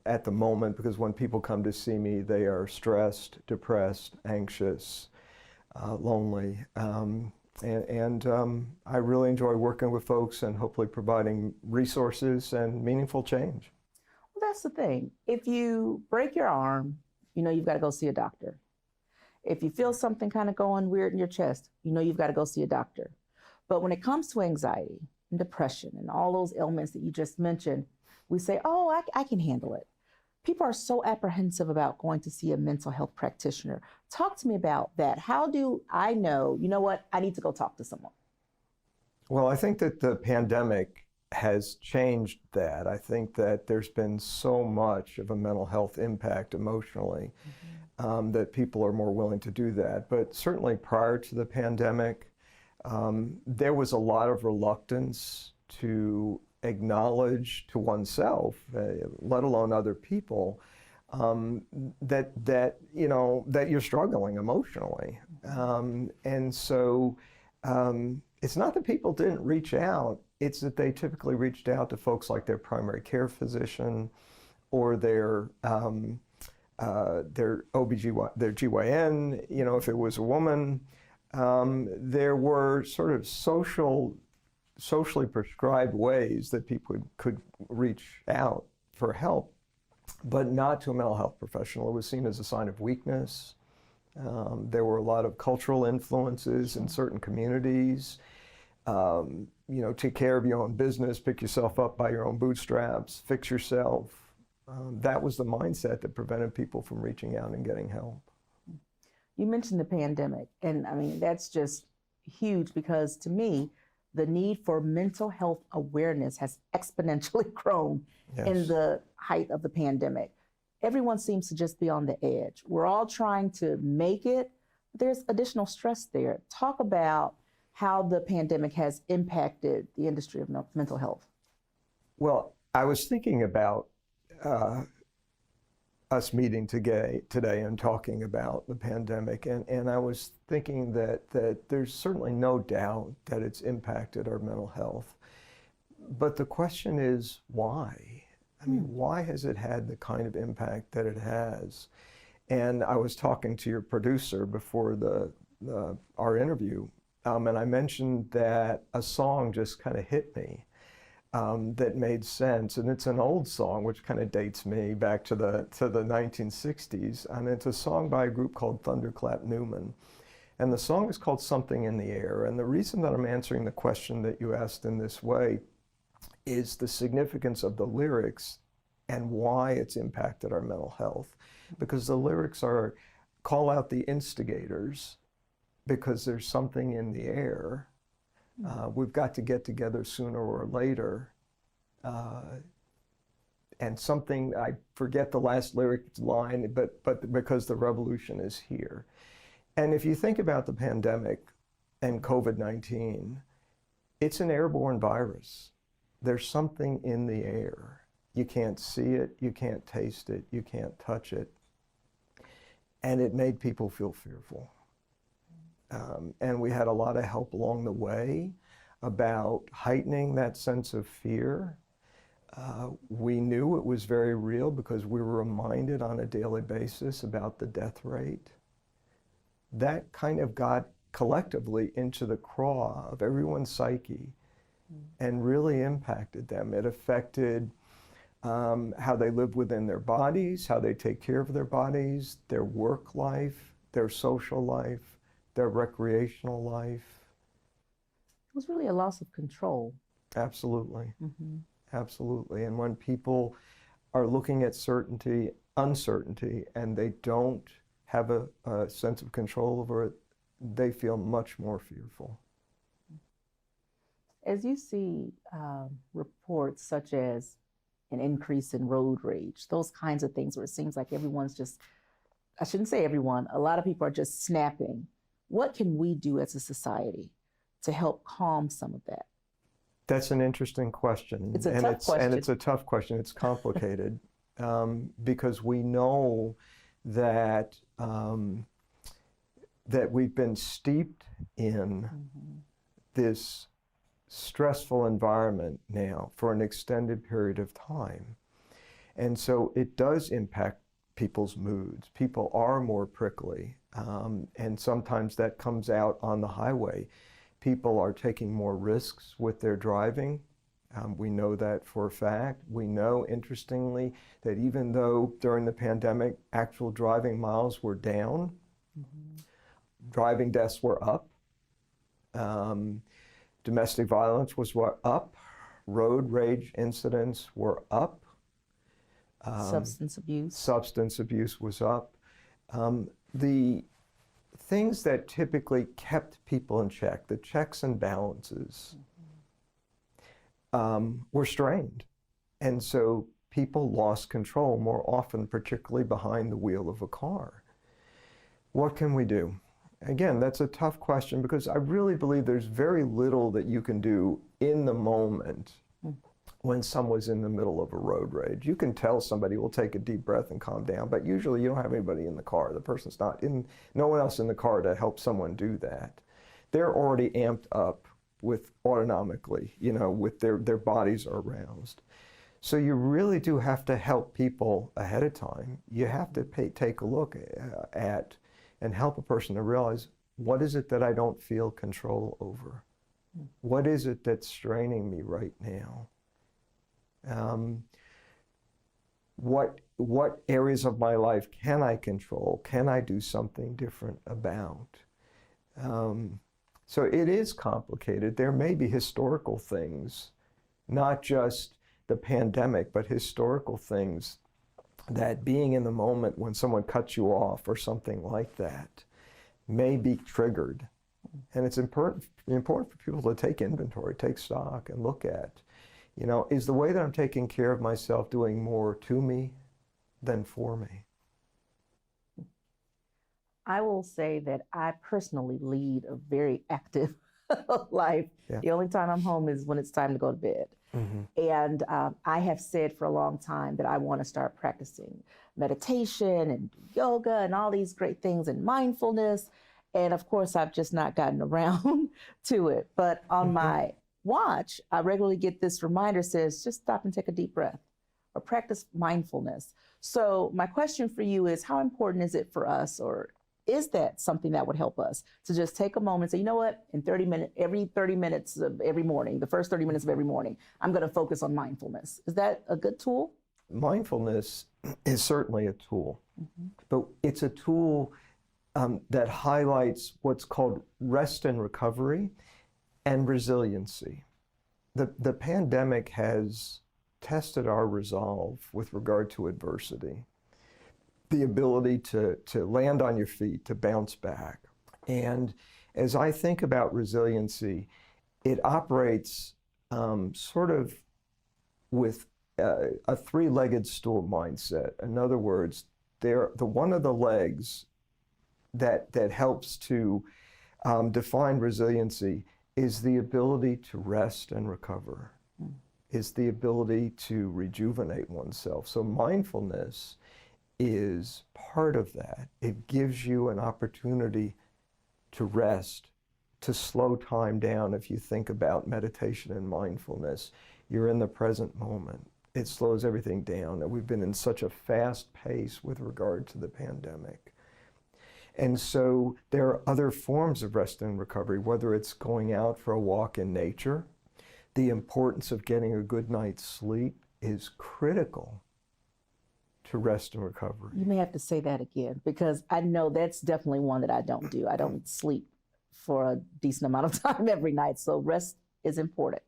at the moment, because when people come to see me, they are stressed, depressed, anxious, lonely. I really enjoy working with folks and hopefully providing resources and meaningful change. That's the thing. If you break your arm, you've got to go see a doctor. If you feel something kind of going weird in your chest, you've got to go see a doctor. But when it comes to anxiety and depression and all those ailments that you just mentioned, we say, oh, I can handle it. People are so apprehensive about going to see a mental health practitioner. Talk to me about that. How do I know, I need to go talk to someone? Well, I think that the pandemic has changed that. I think that there's been so much of a mental health impact emotionally that people are more willing to do that. But certainly prior to the pandemic, there was a lot of reluctance to acknowledge to oneself, let alone other people, that you're struggling emotionally. And so it's not that people didn't reach out, it's that they typically reached out to folks like their primary care physician or their OBGYN, their GYN, if it was a woman. There were sort of socially prescribed ways that people could reach out for help, but not to a mental health professional. It was seen as a sign of weakness. There were a lot of cultural influences in certain communities. You know, take care of your own business, pick yourself up by your own bootstraps, fix yourself. That was the mindset that prevented people from reaching out and getting help. You mentioned the pandemic, and I mean, that's just huge because to me, the need for mental health awareness has exponentially grown in the height of the pandemic. Everyone seems to just be on the edge. We're all trying to make it, but there's additional stress there. Talk about how the pandemic has impacted the industry of mental health. Well, I was thinking about us meeting today and talking about the pandemic, and I was thinking that there's certainly no doubt that it's impacted our mental health. But the question is, why? I mean, why has it had the kind of impact that it has? And I was talking to your producer before our interview, and I mentioned that a song just kind of hit me that made sense, and it's an old song which kind of dates me back to the 1960s, and it's a song by a group called Thunderclap Newman, and the song is called Something in the Air. And the reason that I'm answering the question that you asked in this way is the significance of the lyrics and why it's impacted our mental health, because the lyrics call out the instigators because there's something in the air. We've got to get together sooner or later. And something, I forget the last lyric line, but because the revolution is here. And if you think about the pandemic and COVID-19, it's an airborne virus. There's something in the air. You can't see it, you can't taste it, you can't touch it. And it made people feel fearful. And we had a lot of help along the way about heightening that sense of fear. We knew it was very real because we were reminded on a daily basis about the death rate. That kind of got collectively into the craw of everyone's psyche and really impacted them. It affected how they live within their bodies, how they take care of their bodies, their work life, their social life, their recreational life. It was really a loss of control. Absolutely. Absolutely. And when people are looking at uncertainty, and they don't have a sense of control over it, they feel much more fearful. As you see reports such as an increase in road rage, those kinds of things where it seems like everyone's just, I shouldn't say everyone, a lot of people are just snapping. What can we do as a society to help calm some of that? That's an interesting question. It's a tough question. And it's a tough question. It's complicated because we know that that we've been steeped in this stressful environment now for an extended period of time. And so it does impact people's moods. People are more prickly, and sometimes that comes out on the highway. People are taking more risks with their driving. We know that for a fact. We know, interestingly, that even though during the pandemic, actual driving miles were down, driving deaths were up, domestic violence was up, road rage incidents were up. Substance abuse. Substance abuse was up. The things that typically kept people in check, the checks and balances, were strained. And so people lost control more often, particularly behind the wheel of a car. What can we do? Again, that's a tough question because I really believe there's very little that you can do in the moment when someone's in the middle of a road rage. You can tell somebody, will take a deep breath and calm down, but usually you don't have anybody in the car. The person's not in, no one else in the car to help someone do that. They're already amped up with autonomically, you know, with their bodies are aroused. So you really do have to help people ahead of time. You have to take a look at and help a person to realize, what is it that I don't feel control over? What is it that's straining me right now? what areas of my life can I control? Can I do something different about? So it is complicated. There may be historical things, not just the pandemic, but historical things that being in the moment when someone cuts you off or something like that may be triggered. And it's important for people to take inventory, take stock, and look at, you know, is the way that I'm taking care of myself doing more to me than for me? I will say that I personally lead a very active life. Yeah. The only time I'm home is when it's time to go to bed. And I have said for a long time that I want to start practicing meditation and yoga and all these great things and mindfulness. And of course, I've just not gotten around to it. But on my watch, I regularly get this reminder says, just stop and take a deep breath or practice mindfulness. So my question for you is, how important is it for us, or is that something that would help us to just take a moment and say, you know what, in 30 minutes, every 30 minutes of every morning, the first 30 minutes of every morning, I'm going to focus on mindfulness. Is that a good tool? Mindfulness is certainly a tool, but it's a tool that highlights what's called rest and recovery and resiliency. The pandemic has tested our resolve with regard to adversity, the ability to land on your feet, to bounce back. And as I think about resiliency, it operates sort of with a three-legged stool mindset. In other words, one of the legs that helps to define resiliency is the ability to rest and recover, is the ability to rejuvenate oneself. So mindfulness is part of that. It gives you an opportunity to rest, to slow time down. If you think about meditation and mindfulness, you're in the present moment. It slows everything down. And we've been in such a fast pace with regard to the pandemic. And so there are other forms of rest and recovery, whether it's going out for a walk in nature. The importance of getting a good night's sleep is critical to rest and recovery. You may have to say that again, because I know that's definitely one that I don't do. I don't sleep for a decent amount of time every night, so rest is important.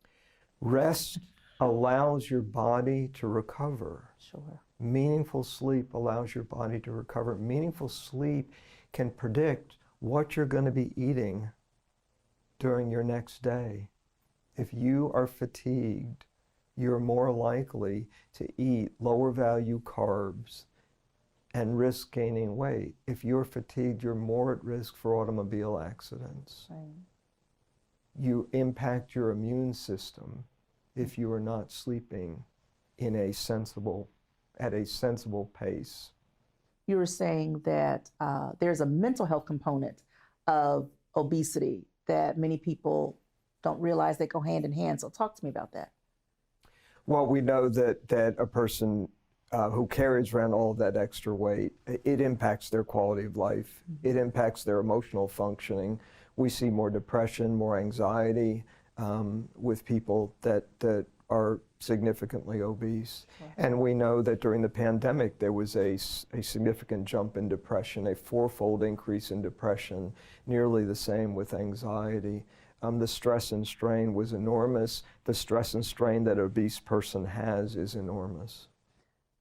Rest allows your body to recover. Sure. Meaningful sleep allows your body to recover. Meaningful sleep can predict what you're going to be eating during your next day. If you are fatigued, you're more likely to eat lower value carbs and risk gaining weight. If you're fatigued, you're more at risk for automobile accidents. Right. You impact your immune system if you are not sleeping at a sensible pace. You were saying that there's a mental health component of obesity that many people don't realize they go hand in hand. So talk to me about that. Well, we know that a person who carries around all of that extra weight, it impacts their quality of life. It impacts their emotional functioning. We see more depression, more anxiety with people that are significantly obese. And we know that during the pandemic, there was a significant jump in depression, a fourfold increase in depression, nearly the same with anxiety. The stress and strain was enormous. The stress and strain that an obese person has is enormous.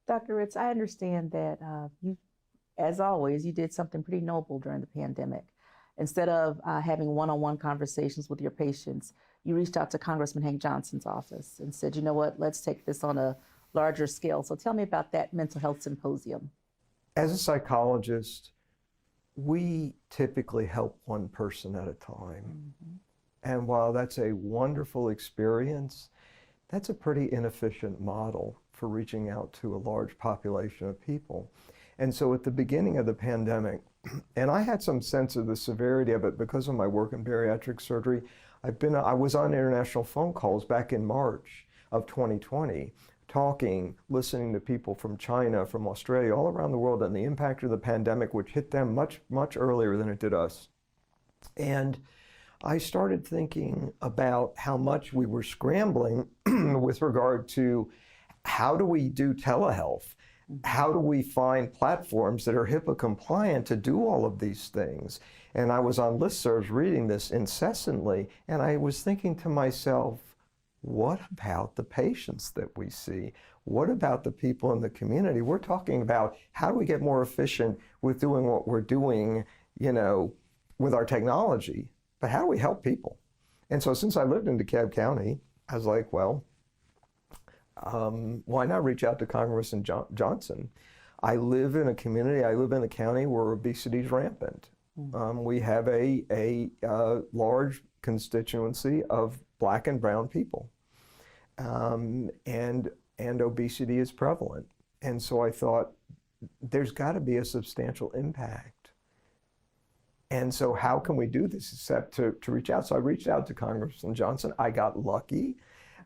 Dr. Ritz, I understand that you, as always, you did something pretty noble during the pandemic. Instead of having one-on-one conversations with your patients, you reached out to Congressman Hank Johnson's office and said, you know what, let's take this on a larger scale. So tell me about that mental health symposium. As a psychologist, we typically help one person at a time. And while that's a wonderful experience, that's a pretty inefficient model for reaching out to a large population of people. And so at the beginning of the pandemic, and I had some sense of the severity of it because of my work in bariatric surgery, I was on international phone calls back in March of 2020, listening to people from China, from Australia, all around the world, and the impact of the pandemic, which hit them much, much earlier than it did us. And I started thinking about how much we were scrambling with regard to how do we do telehealth? How do we find platforms that are HIPAA compliant to do all of these things? And I was on listservs reading this incessantly, and I was thinking to myself, what about the patients that we see? What about the people in the community? We're talking about how do we get more efficient with doing what we're doing, you know, with our technology, but how do we help people? And so since I lived in DeKalb County, I was like, well, why not reach out to Congressman Johnson? I live in a community, I live in a county where obesity is rampant. We have a large constituency of Black and brown people, and obesity is prevalent. And so I thought, there's got to be a substantial impact. And so how can we do this except to reach out? So I reached out to Congressman Johnson. I got lucky.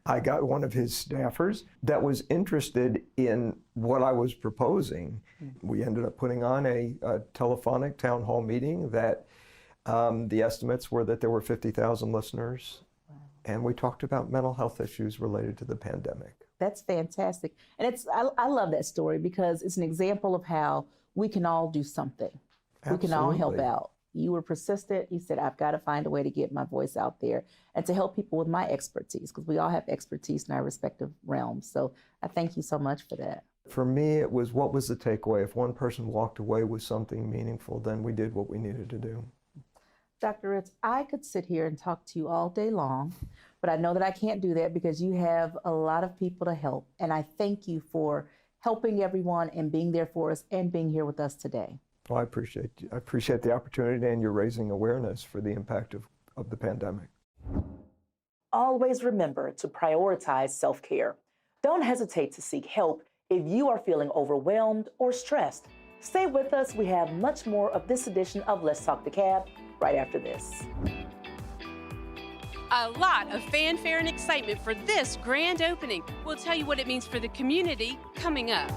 I got one of his staffers that was interested in what I was proposing. We ended up putting on a telephonic town hall meeting that the estimates were that there were 50,000 listeners. And we talked about mental health issues related to the pandemic. That's fantastic. And I love that story because it's an example of how we can all do something. Absolutely. We can all help out. You were persistent. You said, I've got to find a way to get my voice out there and to help people with my expertise, because we all have expertise in our respective realms. So I thank you so much for that. For me, it was, what was the takeaway? If one person walked away with something meaningful, then we did what we needed to do. Dr. Ritz, I could sit here and talk to you all day long, but I know that I can't do that because you have a lot of people to help. And I thank you for helping everyone and being there for us and being here with us today. Well, I appreciate the opportunity, and you're raising awareness for the impact of the pandemic. Always remember to prioritize self-care. Don't hesitate to seek help if you are feeling overwhelmed or stressed. Stay with us. We have much more of this edition of Let's Talk DeKalb right after this. A lot of fanfare and excitement for this grand opening. We'll tell you what it means for the community coming up.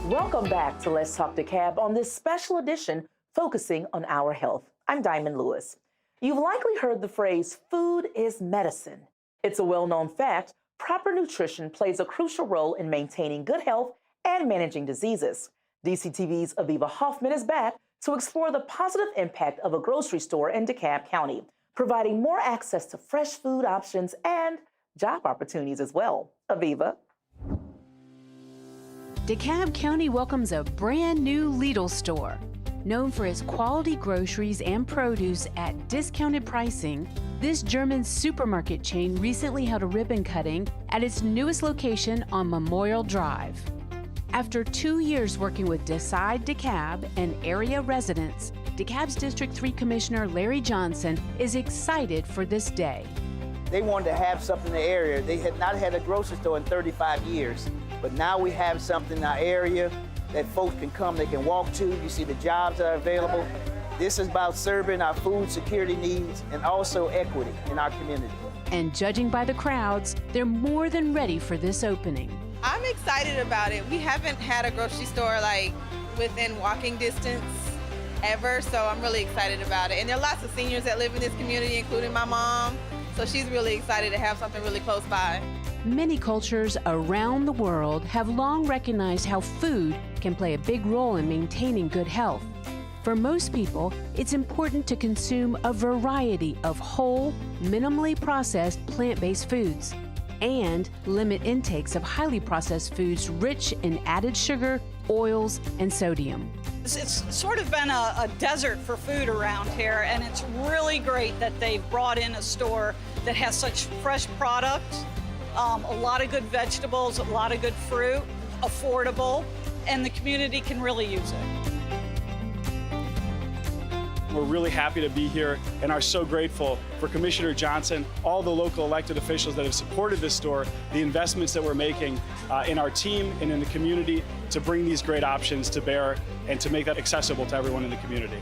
Welcome back to Let's Talk DeKalb on this special edition focusing on our health. I'm Diamond Lewis. You've likely heard the phrase, food is medicine. It's a well-known fact. Proper nutrition plays a crucial role in maintaining good health and managing diseases. DCTV's Aviva Hoffman is back to explore the positive impact of a grocery store in DeKalb County, providing more access to fresh food options and job opportunities as well. Aviva. DeKalb County welcomes a brand new Lidl store. Known for its quality groceries and produce at discounted pricing, this German supermarket chain recently held a ribbon cutting at its newest location on Memorial Drive. After 2 years working with Decide DeKalb and area residents, DeKalb's District 3 Commissioner Larry Johnson is excited for this day. They wanted to have something in the area. They had not had a grocery store in 35 years. But now we have something in our area that folks can come, they can walk to. You see the jobs that are available. This is about serving our food security needs and also equity in our community. And judging by the crowds, they're more than ready for this opening. I'm excited about it. We haven't had a grocery store like within walking distance ever, so I'm really excited about it. And there are lots of seniors that live in this community, including my mom, so she's really excited to have something really close by. Many cultures around the world have long recognized how food can play a big role in maintaining good health. For most people, it's important to consume a variety of whole, minimally processed plant-based foods and limit intakes of highly processed foods rich in added sugar, oils, and sodium. It's sort of been a desert for food around here, and it's really great that they've brought in a store that has such fresh products, a lot of good vegetables, a lot of good fruit, affordable, and the community can really use it. We're really happy to be here and are so grateful for Commissioner Johnson, all the local elected officials that have supported this store, the investments that we're making in our team and in the community to bring these great options to bear and to make that accessible to everyone in the community.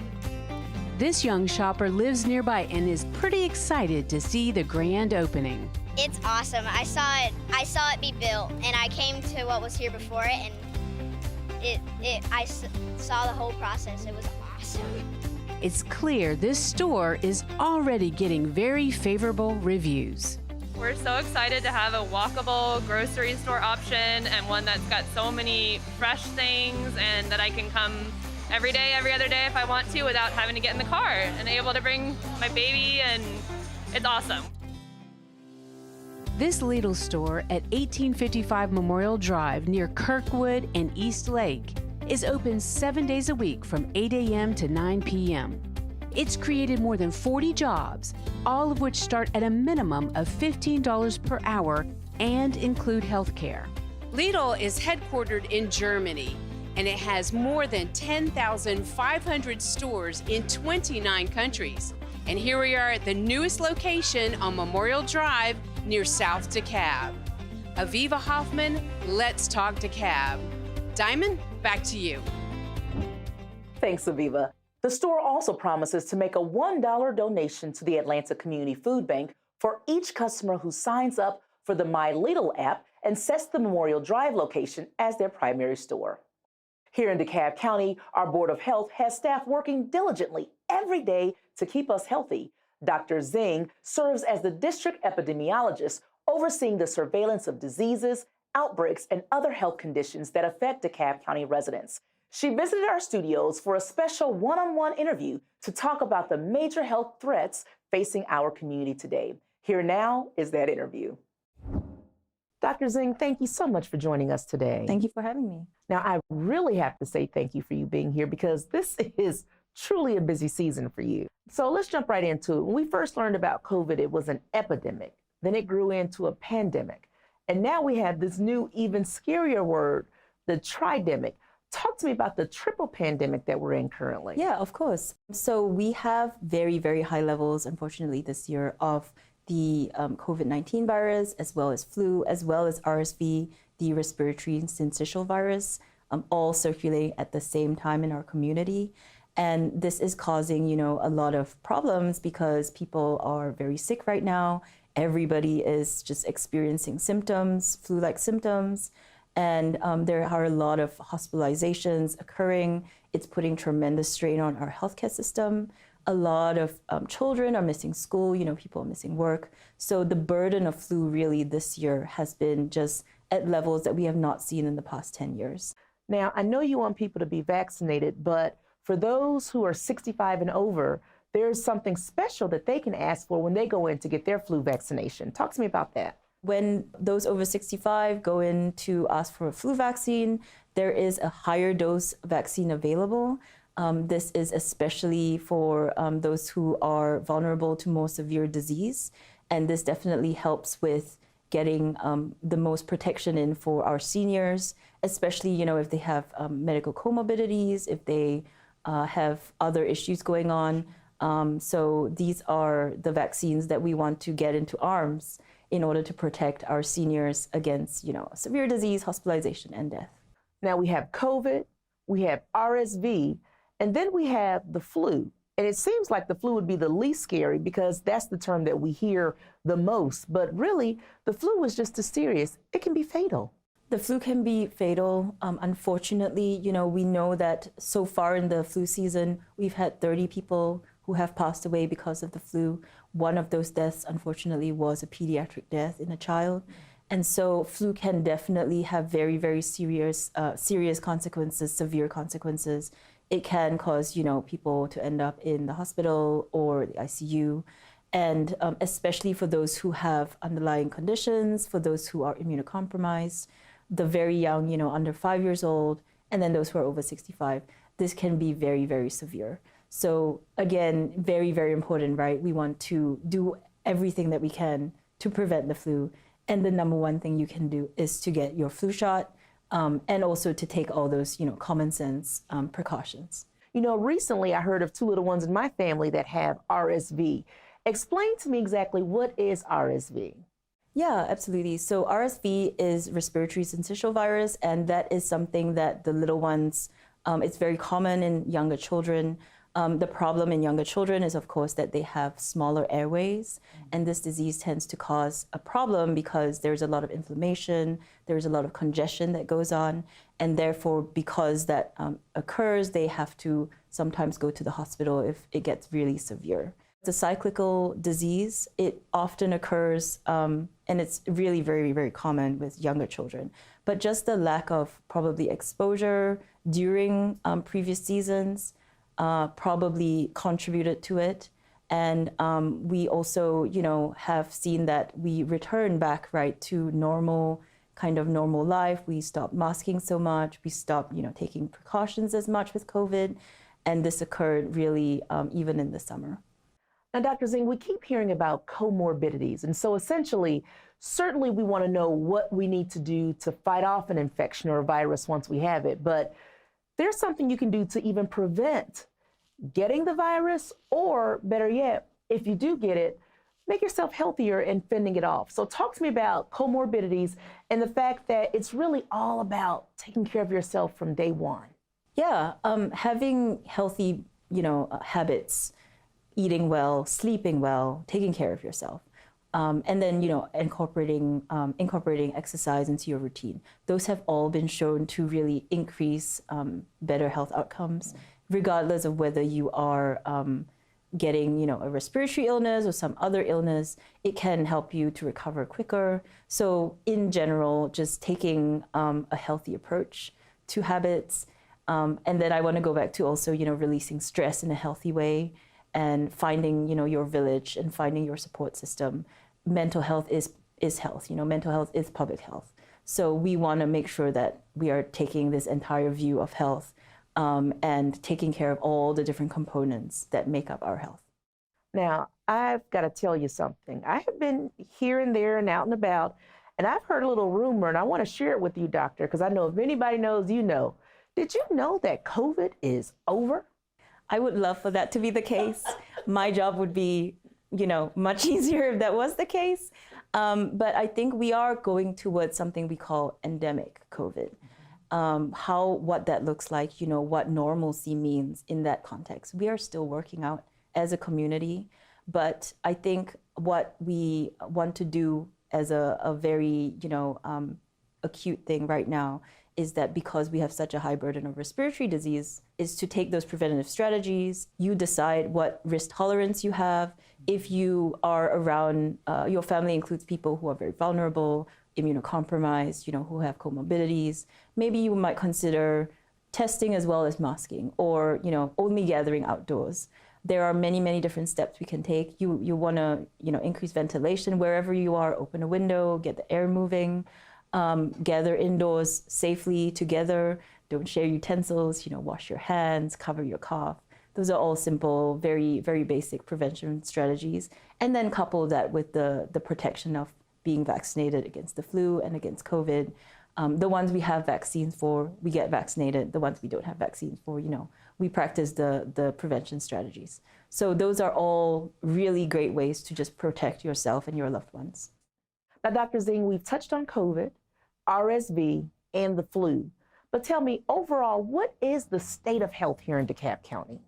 This young shopper lives nearby and is pretty excited to see the grand opening. It's awesome. I saw it be built, and I came to what was here before it, and I saw the whole process. It was awesome. It's clear this store is already getting very favorable reviews. We're so excited to have a walkable grocery store option and one that's got so many fresh things and that I can come every day, every other day if I want to without having to get in the car and able to bring my baby, and it's awesome. This Lidl store at 1855 Memorial Drive near Kirkwood and East Lake is open 7 days a week from 8 a.m. to 9 p.m. It's created more than 40 jobs, all of which start at a minimum of $15 per hour and include health care. Lidl is headquartered in Germany, and it has more than 10,500 stores in 29 countries. And here we are at the newest location on Memorial Drive near South DeKalb. Aviva Hoffman, let's talk DeKalb. Diamond, back to you. Thanks, Aviva. The store also promises to make a $1 donation to the Atlanta Community Food Bank for each customer who signs up for the My Lidl app and sets the Memorial Drive location as their primary store. Here in DeKalb County, our Board of Health has staff working diligently every day to keep us healthy. Dr. Zing serves as the district epidemiologist, overseeing the surveillance of diseases, outbreaks, and other health conditions that affect DeKalb County residents. She visited our studios for a special one-on-one interview to talk about the major health threats facing our community today. Here now is that interview. Dr. Zing, thank you so much for joining us today. Thank you for having me. Now, I really have to say thank you for you being here because this is truly a busy season for you. So let's jump right into it. When we first learned about COVID, it was an epidemic. Then it grew into a pandemic. And now we have this new, even scarier word, the tridemic. Talk to me about the triple pandemic that we're in currently. Yeah, of course. So we have very, very high levels, unfortunately, this year of the COVID-19 virus, as well as flu, as well as RSV, the respiratory syncytial virus, all circulating at the same time in our community. And this is causing, a lot of problems because people are very sick right now. Everybody is just experiencing symptoms, flu-like symptoms. And there are a lot of hospitalizations occurring. It's putting tremendous strain on our healthcare system. A lot of children are missing school, people are missing work. So the burden of flu really this year has been just at levels that we have not seen in the past 10 years. Now, I know you want people to be vaccinated, but for those who are 65 and over, there's something special that they can ask for when they go in to get their flu vaccination. Talk to me about that. When those over 65 go in to ask for a flu vaccine, there is a higher dose vaccine available. This is especially for those who are vulnerable to more severe disease. And this definitely helps with getting the most protection in for our seniors, especially, if they have medical comorbidities, if they have other issues going on. So these are the vaccines that we want to get into arms in order to protect our seniors against, severe disease, hospitalization, and death. Now we have COVID, we have RSV, and then we have the flu. And it seems like the flu would be the least scary because that's the term that we hear the most. But really, the flu is just as serious. It can be fatal. The flu can be fatal. Unfortunately, we know that so far in the flu season, we've had 30 people who have passed away because of the flu. One of those deaths, unfortunately, was a pediatric death in a child. And so flu can definitely have very, very serious consequences, severe consequences. It can cause, people to end up in the hospital or the ICU. And especially for those who have underlying conditions, for those who are immunocompromised, the very young, under 5 years old, and then those who are over 65, this can be very, very severe. So again, very, very important, right? We want to do everything that we can to prevent the flu. And the number one thing you can do is to get your flu shot and also to take all those, common sense precautions. Recently I heard of two little ones in my family that have RSV. Explain to me exactly what is RSV? Yeah, absolutely. So RSV is respiratory syncytial virus, and that is something that the little ones, it's very common in younger children. The problem in younger children is, of course, that they have smaller airways, and this disease tends to cause a problem because there's a lot of inflammation, there's a lot of congestion that goes on, and therefore, because that occurs, they have to sometimes go to the hospital if it gets really severe. It's a cyclical disease. It often occurs, and it's really very, very common with younger children. But just the lack of probably exposure during previous seasons probably contributed to it. And we also, have seen that we return back, right, to normal life. We stopped masking so much. We stopped, taking precautions as much with COVID. And this occurred really even in the summer. Now, Dr. Zing, we keep hearing about comorbidities. And so essentially, certainly we want to know what we need to do to fight off an infection or a virus once we have it. But there's something you can do to even prevent getting the virus, or better yet, if you do get it, make yourself healthier and fending it off. So talk to me about comorbidities and the fact that it's really all about taking care of yourself from day one. Yeah, having healthy, habits, eating well, sleeping well, taking care of yourself. And then, incorporating exercise into your routine. Those have all been shown to really increase better health outcomes, regardless of whether you are getting, a respiratory illness or some other illness. It can help you to recover quicker. So in general, just taking a healthy approach to habits. And then I want to go back to also, releasing stress in a healthy way and finding, your village and finding your support system. Mental health is health. Mental health is public health. So we want to make sure that we are taking this entire view of health and taking care of all the different components that make up our health. Now, I've got to tell you something. I have been here and there and out and about, and I've heard a little rumor, and I want to share it with you, doctor, because I know if anybody knows, you know. Did you know that COVID is over? I would love for that to be the case. My job would be, much easier if that was the case. But I think we are going towards something we call endemic COVID. What that looks like, what normalcy means in that context. We are still working out as a community, but I think what we want to do as a very, acute thing right now is that because we have such a high burden of respiratory disease, is to take those preventative strategies. You decide what risk tolerance you have. If you are around, your family includes people who are very vulnerable, immunocompromised, who have comorbidities, maybe you might consider testing as well as masking, or, only gathering outdoors. There are many, many different steps we can take. You want to, increase ventilation wherever you are, open a window, get the air moving. Gather indoors safely together, don't share utensils, wash your hands, cover your cough. Those are all simple, very, very basic prevention strategies. And then couple that with the protection of being vaccinated against the flu and against COVID. The ones we have vaccines for, we get vaccinated. The ones we don't have vaccines for, we practice the prevention strategies. So those are all really great ways to just protect yourself and your loved ones. Now, Dr. Zing, we've touched on COVID, RSV, and the flu. But tell me, overall, what is the state of health here in DeKalb County?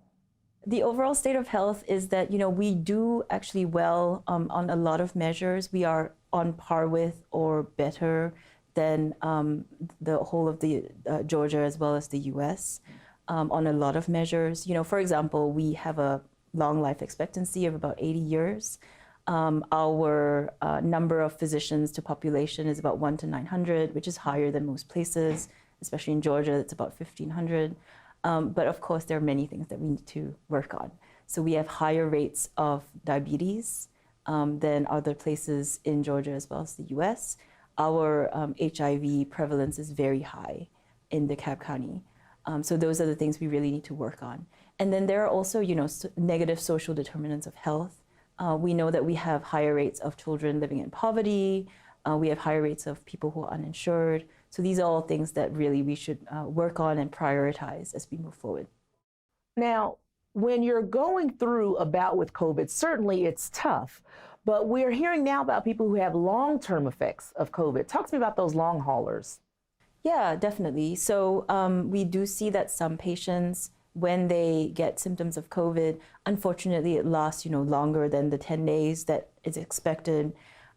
The overall state of health is that, we do actually well on a lot of measures. We are on par with or better than the whole of the Georgia as well as the US on a lot of measures. For example, we have a long life expectancy of about 80 years. Our number of physicians to population is about 1 to 900, which is higher than most places, especially in Georgia, it's about 1,500. But of course, there are many things that we need to work on. So we have higher rates of diabetes than other places in Georgia as well as the US. Our HIV prevalence is very high in DeKalb County. So those are the things we really need to work on. And then there are also, negative social determinants of health. We know that we have higher rates of children living in poverty. We have higher rates of people who are uninsured. So these are all things that really we should work on and prioritize as we move forward. Now, when you're going through a bout with COVID, certainly it's tough, but we're hearing now about people who have long-term effects of COVID. Talk to me about those long haulers. Yeah, definitely. So we do see that some patients when they get symptoms of COVID, unfortunately, it lasts, longer than the 10 days that is expected.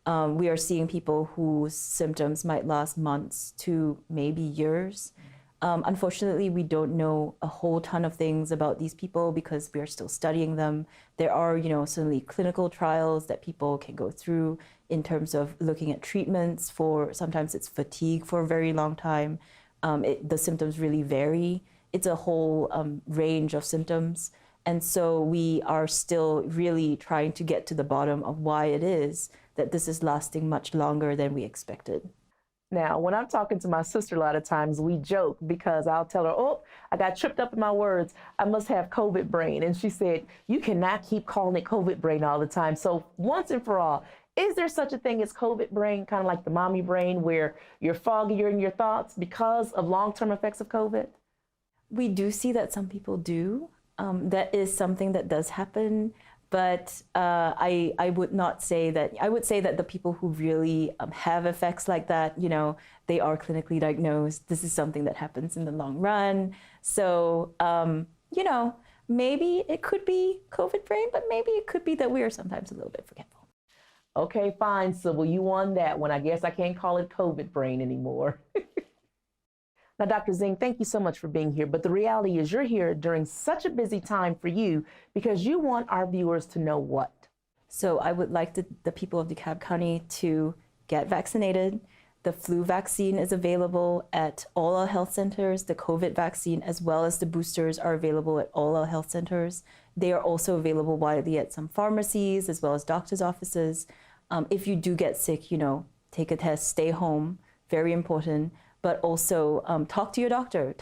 We are seeing people whose symptoms might last months to maybe years. Unfortunately, we don't know a whole ton of things about these people because we are still studying them. There are, certainly clinical trials that people can go through in terms of looking at treatments for, sometimes it's fatigue for a very long time. The symptoms really vary. It's a whole range of symptoms. And so we are still really trying to get to the bottom of why it is that this is lasting much longer than we expected. Now, when I'm talking to my sister, a lot of times we joke because I'll tell her, oh, I got tripped up in my words. I must have COVID brain. And she said, you cannot keep calling it COVID brain all the time. So once and for all, is there such a thing as COVID brain, kind of like the mommy brain, where you're foggier in your thoughts because of long-term effects of COVID? We do see that some people do. That is something that does happen. But I would not say that. I would say that the people who really have effects like that, they are clinically diagnosed. This is something that happens in the long run. So, maybe it could be COVID brain, but maybe it could be that we are sometimes a little bit forgetful. Okay, fine, Sybil, you won that one. I guess I can't call it COVID brain anymore. Now, Dr. Zing, thank you so much for being here. But the reality is you're here during such a busy time for you because you want our viewers to know what? So I would like the people of DeKalb County to get vaccinated. The flu vaccine is available at all our health centers. The COVID vaccine, as well as the boosters, are available at all our health centers. They are also available widely at some pharmacies, as well as doctor's offices. If you do get sick, take a test, stay home, very important. But also talk to your doctor,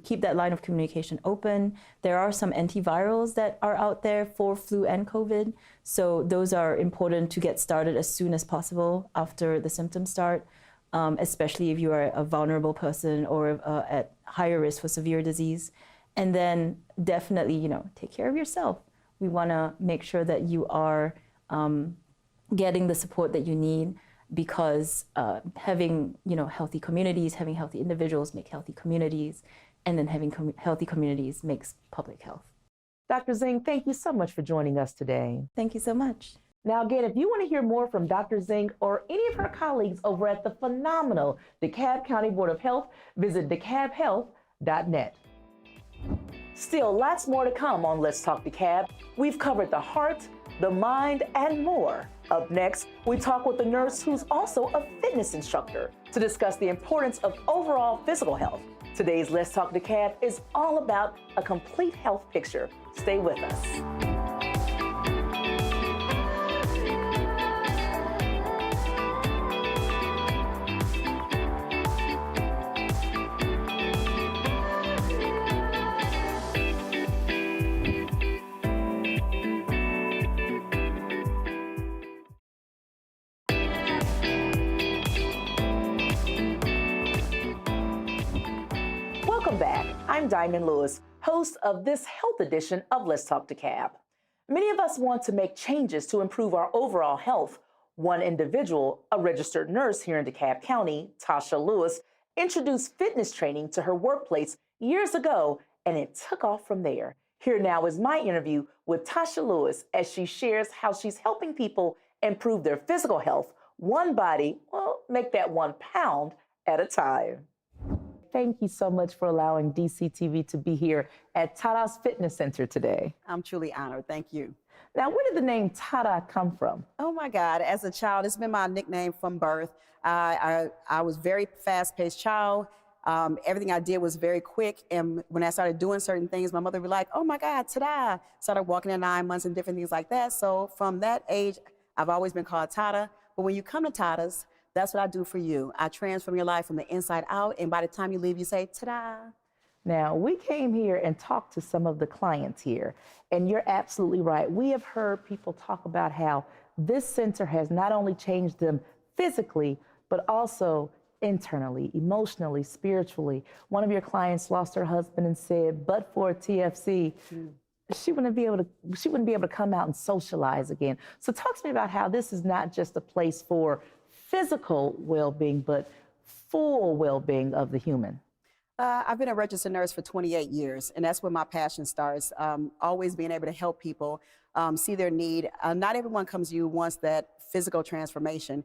keep that line of communication open. There are some antivirals that are out there for flu and COVID. So those are important to get started as soon as possible after the symptoms start, especially if you are a vulnerable person or at higher risk for severe disease. And then definitely, take care of yourself. We wanna make sure that you are getting the support that you need, because having healthy communities, having healthy individuals make healthy communities, and then having healthy communities makes public health. Dr. Zing, thank you so much for joining us today. Thank you so much. Now again, if you want to hear more from Dr. Zing or any of her colleagues over at the phenomenal DeKalb County Board of Health, visit DeKalbHealth.net. Still, lots more to come on Let's Talk DeKalb. We've covered the heart, the mind, and more. Up next, we talk with a nurse who's also a fitness instructor to discuss the importance of overall physical health. Today's Let's Talk DeKalb is all about a complete health picture. Stay with us. Welcome back. I'm Diamond Lewis, host of this health edition of Let's Talk DeKalb. Many of us want to make changes to improve our overall health. One individual, a registered nurse here in DeKalb County, Tasha Lewis, introduced fitness training to her workplace years ago, and it took off from there. Here now is my interview with Tasha Lewis as she shares how she's helping people improve their physical health, one body, make that 1 pound at a time. Thank you so much for allowing DCTV to be here at Tada's Fitness Center today. I'm truly honored. Thank you. Now, where did the name Tada come from? Oh my God, as a child, it's been my nickname from birth. I was very fast-paced child. Everything I did was very quick. And when I started doing certain things, my mother would be like, oh my God, Tada. Started walking at 9 months and different things like that. So from that age, I've always been called Tada. But when you come to Tada's, that's what I do for you. I transform your life from the inside out, and by the time you leave, you say, ta-da. Now, we came here and talked to some of the clients here, and you're absolutely right. We have heard people talk about how this center has not only changed them physically, but also internally, emotionally, spiritually. One of your clients lost her husband and said, but for TFC, she wouldn't be able to come out and socialize again. So talk to me about how this is not just a place for physical well-being, but full well-being of the human. I've been a registered nurse for 28 years, and that's where my passion starts. Always being able to help people see their need. Not everyone comes to you wants that physical transformation.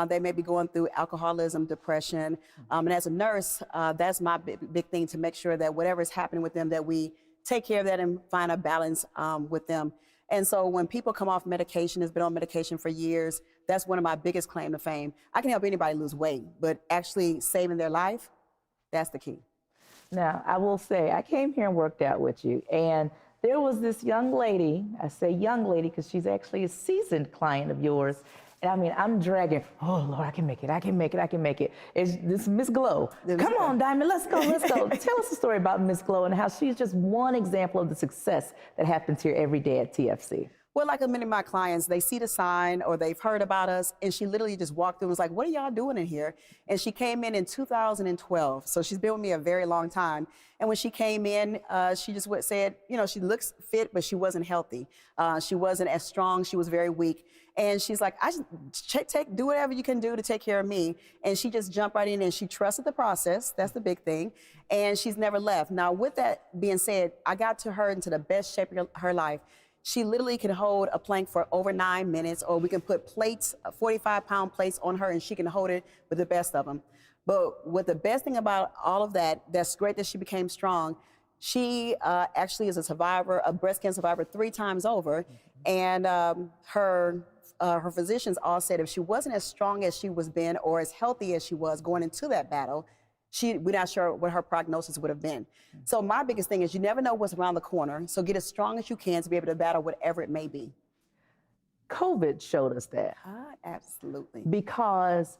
They may be going through alcoholism, depression, and as a nurse, that's my big thing, to make sure that whatever is happening with them, that we take care of that and find a balance with them. And so when people come off medication, has been on medication for years, that's one of my biggest claim to fame. I can help anybody lose weight, but actually saving their life, that's the key. Now, I will say, I came here and worked out with you, and there was this young lady, I say young lady because she's actually a seasoned client of yours, and I mean, I'm dragging, oh Lord, I can make it, I can make it, I can make it. It's this Miss Glow. Come on, Diamond, let's go, let's go. Tell us the story about Miss Glow and how she's just one example of the success that happens here every day at TFC. Well, like many of my clients, they see the sign or they've heard about us, and she literally just walked through and was like, what are y'all doing in here? And she came in 2012, so she's been with me a very long time. And when she came in, she just said, you know, she looks fit, but she wasn't healthy. She wasn't as strong, she was very weak. And she's like, I just do whatever you can do to take care of me. And she just jumped right in and she trusted the process. That's the big thing. And she's never left. Now, with that being said, I got to her into the best shape of her life. She literally can hold a plank for over 9 minutes, or we can put plates, 45-pound plates on her, and she can hold it with the best of them. But what the best thing about all of that, that's great that she became strong. She actually is a survivor, a breast cancer survivor 3 times over. And her physicians all said if she wasn't as strong as she was been or as healthy as she was going into that battle, we're not sure what her prognosis would have been. So my biggest thing is you never know what's around the corner, so get as strong as you can to be able to battle whatever it may be. COVID showed us that. Absolutely. Because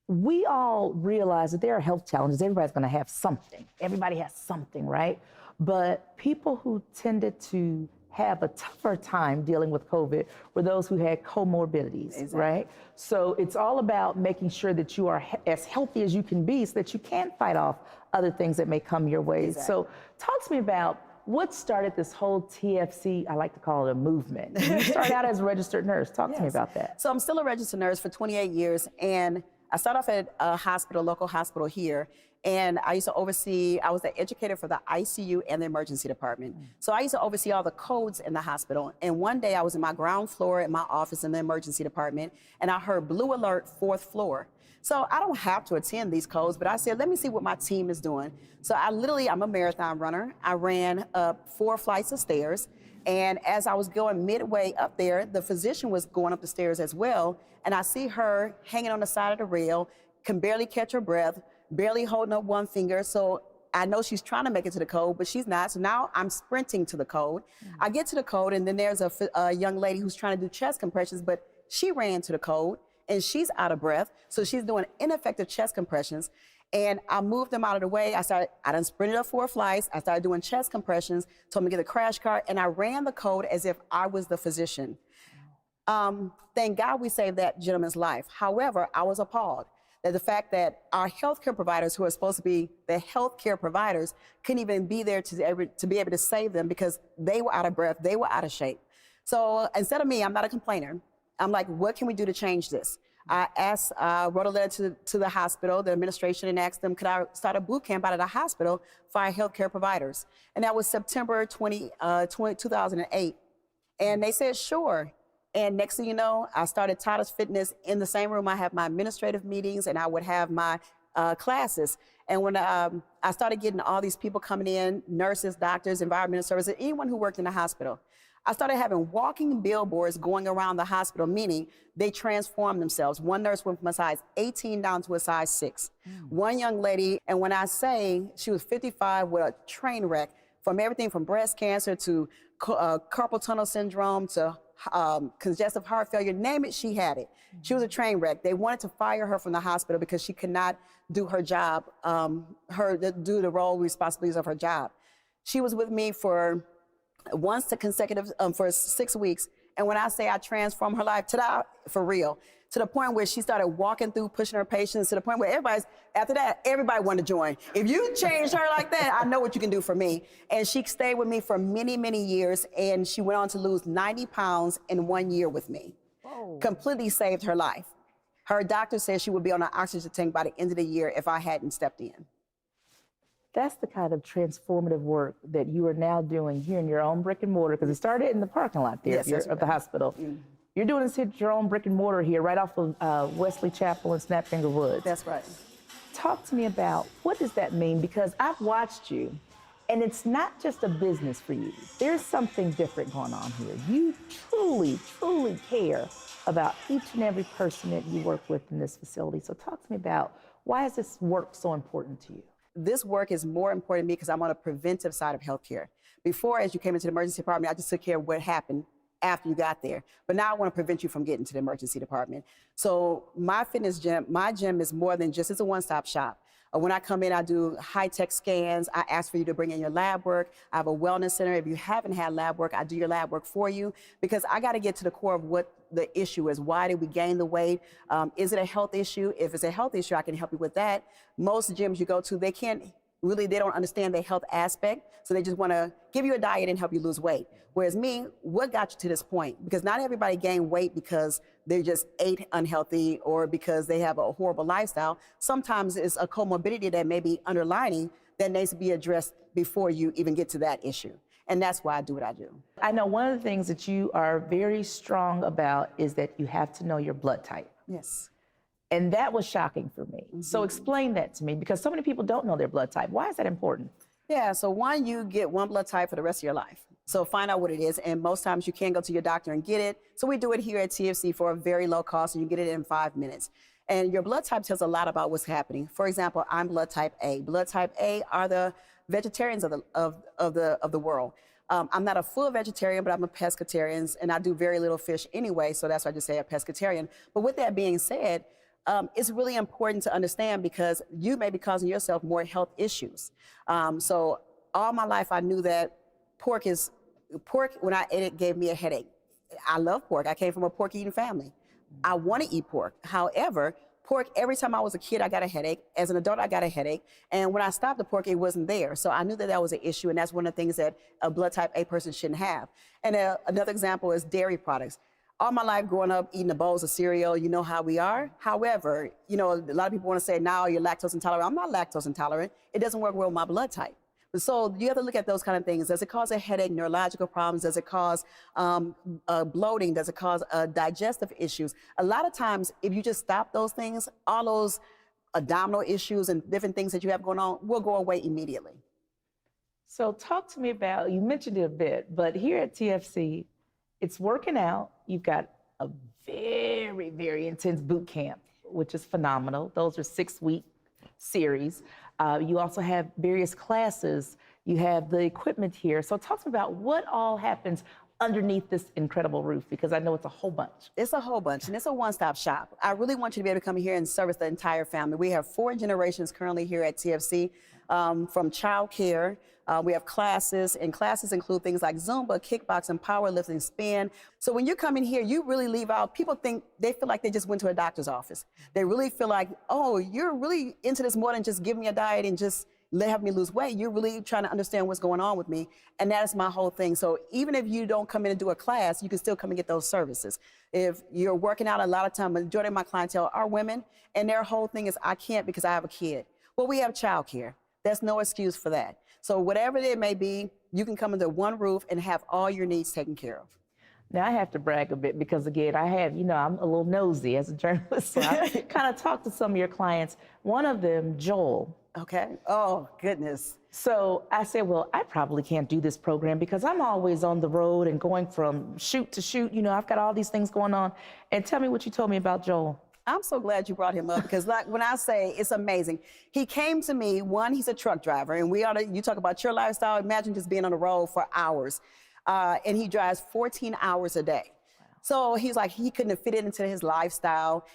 we all realize that there are health challenges. Everybody's going to have something. Everybody has something, right? But people who tended to have a tougher time dealing with COVID were those who had comorbidities, exactly. Right? So it's all about making sure that you are as healthy as you can be so that you can fight off other things that may come your way. Exactly. So talk to me about what started this whole TFC, I like to call it a movement. You started out as a registered nurse. Talk to me about that. So I'm still a registered nurse for 28 years, and I started off at a hospital, local hospital here, and I used to oversee, I was the educator for the ICU and the emergency department. So I used to oversee all the codes in the hospital. And one day I was in my ground floor in my office in the emergency department, and I heard blue alert, 4th floor. So I don't have to attend these codes, but I said, let me see what my team is doing. So I'm a marathon runner. I ran up 4 flights of stairs. And as I was going midway up there, the physician was going up the stairs as well. And I see her hanging on the side of the rail, can barely catch her breath, barely holding up one finger. So I know she's trying to make it to the code, but she's not. So now I'm sprinting to the code. I get to the code, and then there's a young lady who's trying to do chest compressions, but she ran to the code and she's out of breath. So she's doing ineffective chest compressions. And I moved them out of the way. I done sprinted up 4 flights. I started doing chest compressions, told them to get a crash cart, and I ran the code as if I was the physician. Thank God we saved that gentleman's life. However, I was appalled at the fact that our healthcare providers, who are supposed to be the healthcare providers, couldn't even be there to be able to save them because they were out of breath, they were out of shape. So instead of me, I'm not a complainer. I'm like, what can we do to change this? I wrote a letter to the hospital, the administration, and asked them, could I start a boot camp out of the hospital for our healthcare providers? And that was September 2008. And they said, sure. And next thing you know, I started Tata's Fitness in the same room. I have my administrative meetings, and I would have my classes. And when I started getting all these people coming in, nurses, doctors, environmental services, anyone who worked in the hospital, I started having walking billboards going around the hospital, meaning they transformed themselves. One nurse went from a size 18 down to a size 6. One young lady, and when I say she was 55 with a train wreck, from everything from breast cancer to carpal tunnel syndrome to congestive heart failure, name it, she had it. She was a train wreck. They wanted to fire her from the hospital because she could not do her job, do the role responsibilities of her job. She was with me for for 6 weeks. And when I say I transformed her life, for real, to the point where she started walking through, pushing her patients, to the point where after that, everybody wanted to join. If you changed her like that, I know what you can do for me. And she stayed with me for many, many years, and she went on to lose 90 pounds in 1 year with me. Whoa. Completely saved her life. Her doctor said she would be on an oxygen tank by the end of the year if I hadn't stepped in. that's the kind of transformative work that you are now doing here in your own brick and mortar, because it started in the parking lot there of the hospital. You're doing this at your own brick and mortar here, right off of Wesley Chapel and Snapfinger Woods. That's right. Talk to me about, what does that mean? Because I've watched you, and it's not just a business for you. There's something different going on here. You truly, truly care about each and every person that you work with in this facility. So talk to me about, why is this work so important to you? This work is more important to me because I'm on a preventive side of healthcare. Before, as you came into the emergency department, I just took care of what happened after you got there. But now I want to prevent you from getting to the emergency department. So my fitness gym, my gym is more than just, it's a one-stop shop. When I come in, I do high-tech scans. I ask for you to bring in your lab work. I have a wellness center. If you haven't had lab work, I do your lab work for you, because I got to get to the core of what the issue is. Why did we gain the weight? Is it a health issue? If it's a health issue, I can help you with that. Most gyms you go to, they don't understand the health aspect, so they just want to give you a diet and help you lose weight. Whereas me, what got you to this point? Because not everybody gain weight because they just ate unhealthy or because they have a horrible lifestyle. Sometimes it's a comorbidity that may be underlining that needs to be addressed before you even get to that issue. And that's why I do what I do. I know one of the things that you are very strong about is that you have to know your blood type. Yes. And that was shocking for me. So explain that to me, because so many people don't know their blood type. Why is that important? Yeah, so one, you get one blood type for the rest of your life. So find out what it is, and most times you can go to your doctor and get it. So we do it here at TFC for a very low cost, and you get it in 5 minutes. And your blood type tells a lot about what's happening. For example, I'm blood type A. Blood type A are the vegetarians of the world. I'm not a full vegetarian, but I'm a pescatarian, and I do very little fish anyway, so that's why I just say a pescatarian. But with that being said, it's really important to understand, because you may be causing yourself more health issues. So all my life I knew that pork, when I ate it, gave me a headache. I love pork. I came from a pork eating family. I want to eat pork. However, pork, every time I was a kid, I got a headache. As an adult, I got a headache. And when I stopped the pork, it wasn't there. So I knew that that was an issue, and that's one of the things that a blood type A person shouldn't have. And another example is dairy products. All my life growing up, eating the bowls of cereal, you know how we are. However, a lot of people want to say, now you're lactose intolerant. I'm not lactose intolerant. It doesn't work well with my blood type. So you have to look at those kind of things. Does it cause a headache, neurological problems? Does it cause bloating? Does it cause digestive issues? A lot of times, if you just stop those things, all those abdominal issues and different things that you have going on will go away immediately. So talk to me about, you mentioned it a bit, but here at TFC, it's working out. You've got a very, very intense boot camp, which is phenomenal. Those are 6-week series. You also have various classes. You have the equipment here. So talk to me about what all happens underneath this incredible roof, because I know it's a whole bunch. It's a whole bunch, and it's a one-stop shop. I really want you to be able to come here and service the entire family. We have 4 generations currently here at TFC, from child care. We have classes, and classes include things like Zumba, kickboxing, powerlifting, spin. So when you come in here, you really leave out, people think, they feel like they just went to a doctor's office. They really feel like, oh, you're really into this more than just give me a diet and just have me lose weight. You're really trying to understand what's going on with me. And that is my whole thing. So even if you don't come in and do a class, you can still come and get those services. If you're working out, a lot of time, majority of my clientele are women, and their whole thing is, I can't because I have a kid. Well, we have childcare. There's no excuse for that. So whatever it may be, you can come under one roof and have all your needs taken care of. Now, I have to brag a bit because, again, I'm a little nosy as a journalist. So I kind of talked to some of your clients. One of them, Joel. Okay. Oh, goodness. So I said, well, I probably can't do this program because I'm always on the road and going from shoot to shoot. I've got all these things going on. And tell me what you told me about Joel. I'm so glad you brought him up, because like when I say it's amazing, he came to me, one, he's a truck driver, and you talk about your lifestyle, imagine just being on the road for hours. And he drives 14 hours a day. Wow. So he's like, he couldn't have fit it into his lifestyle.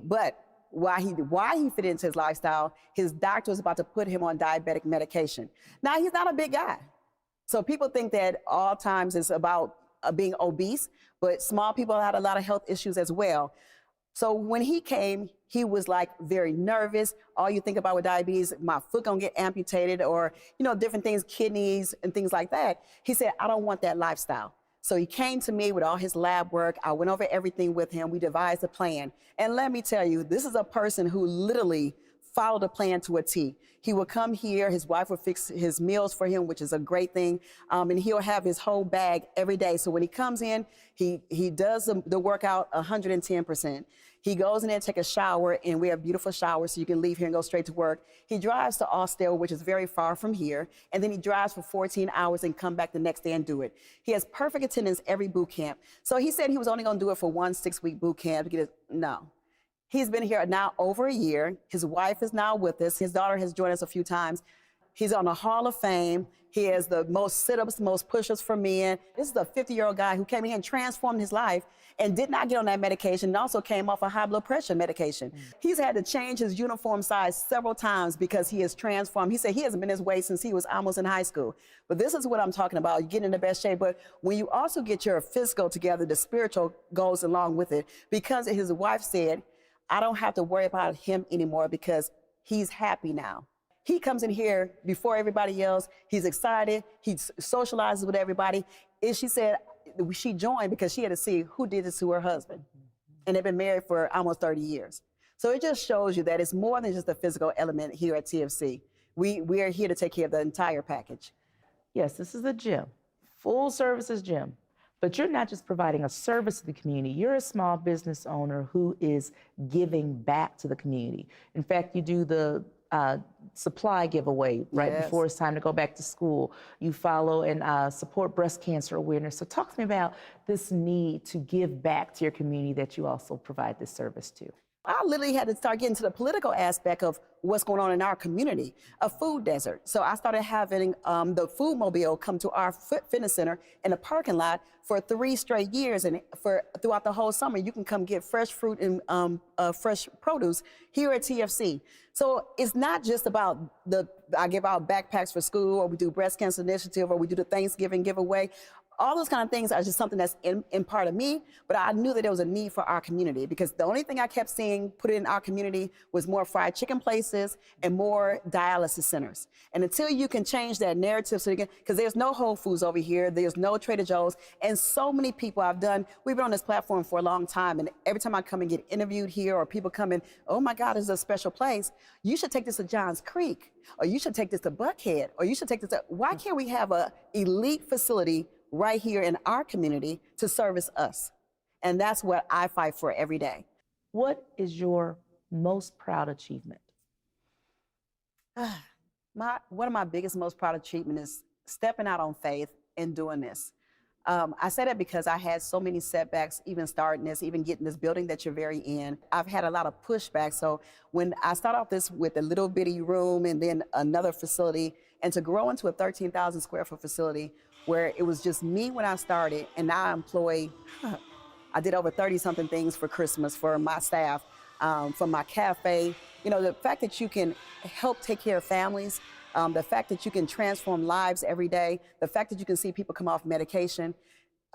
But why he fit into his lifestyle, his doctor was about to put him on diabetic medication. Now, he's not a big guy. So people think that all times it's about being obese, but small people had a lot of health issues as well. So when he came, he was like very nervous. All you think about with diabetes, my foot gonna get amputated, or, different things, kidneys and things like that. He said, I don't want that lifestyle. So he came to me with all his lab work. I went over everything with him. We devised a plan. And let me tell you, this is a person who literally follow the plan to a T. He will come here, his wife will fix his meals for him, which is a great thing, and he'll have his whole bag every day. So when he comes in, he does the workout 110%. He goes in there, take a shower, and we have beautiful showers, so you can leave here and go straight to work. He drives to Austell, which is very far from here, and then he drives for 14 hours and come back the next day and do it. He has perfect attendance every boot camp. So he said he was only gonna do it for one 6-week boot camp to get it. No. He's been here now over a year. His wife is now with us. His daughter has joined us a few times. He's on the Hall of Fame. He has the most sit-ups, most push-ups for men. This is a 50-year-old guy who came in here and transformed his life and did not get on that medication and also came off a high blood pressure medication. He's had to change his uniform size several times because he has transformed. He said he hasn't been this way since he was almost in high school. But this is what I'm talking about. You get in the best shape, but when you also get your physical together, the spiritual goes along with it. Because his wife said, I don't have to worry about him anymore because he's happy now. He comes in here before everybody else. He's excited. He socializes with everybody. And she said she joined because she had to see who did this to her husband. And they've been married for almost 30 years. So it just shows you that it's more than just the physical element here at TFC. We are here to take care of the entire package. Yes, this is a gym, full services gym. But you're not just providing a service to the community, you're a small business owner who is giving back to the community. In fact, you do the supply giveaway right before it's time to go back to school. You follow and support breast cancer awareness. So talk to me about this need to give back to your community that you also provide this service to. I literally had to start getting to the political aspect of what's going on in our community, a food desert. So I started having the food mobile come to our fitness center in the parking lot for 3 straight years. And throughout the whole summer, you can come get fresh fruit and fresh produce here at TFC. So it's not just about I give out backpacks for school, or we do breast cancer initiative, or we do the Thanksgiving giveaway. All those kind of things are just something that's in part of me, but I knew that there was a need for our community because the only thing I kept seeing put in our community was more fried chicken places and more dialysis centers. And until you can change that narrative, because there's no Whole Foods over here, there's no Trader Joe's, and so many people we've been on this platform for a long time, and every time I come and get interviewed here or people come in, oh my God, this is a special place. You should take this to Johns Creek, or you should take this to Buckhead, or you should take this to, why can't we have an elite facility right here in our community to service us? And that's what I fight for every day. What is your most proud achievement? One of my biggest, most proud achievements is stepping out on faith and doing this. I say that because I had so many setbacks, even starting this, even getting this building that you're very in. I've had a lot of pushback. So when I start off this with a little bitty room and then another facility, and to grow into a 13,000 square foot facility where it was just me when I started, and now I employ, I did over 30 something things for Christmas for my staff, from my cafe. You know, the fact that you can help take care of families, the fact that you can transform lives every day, the fact that you can see people come off medication,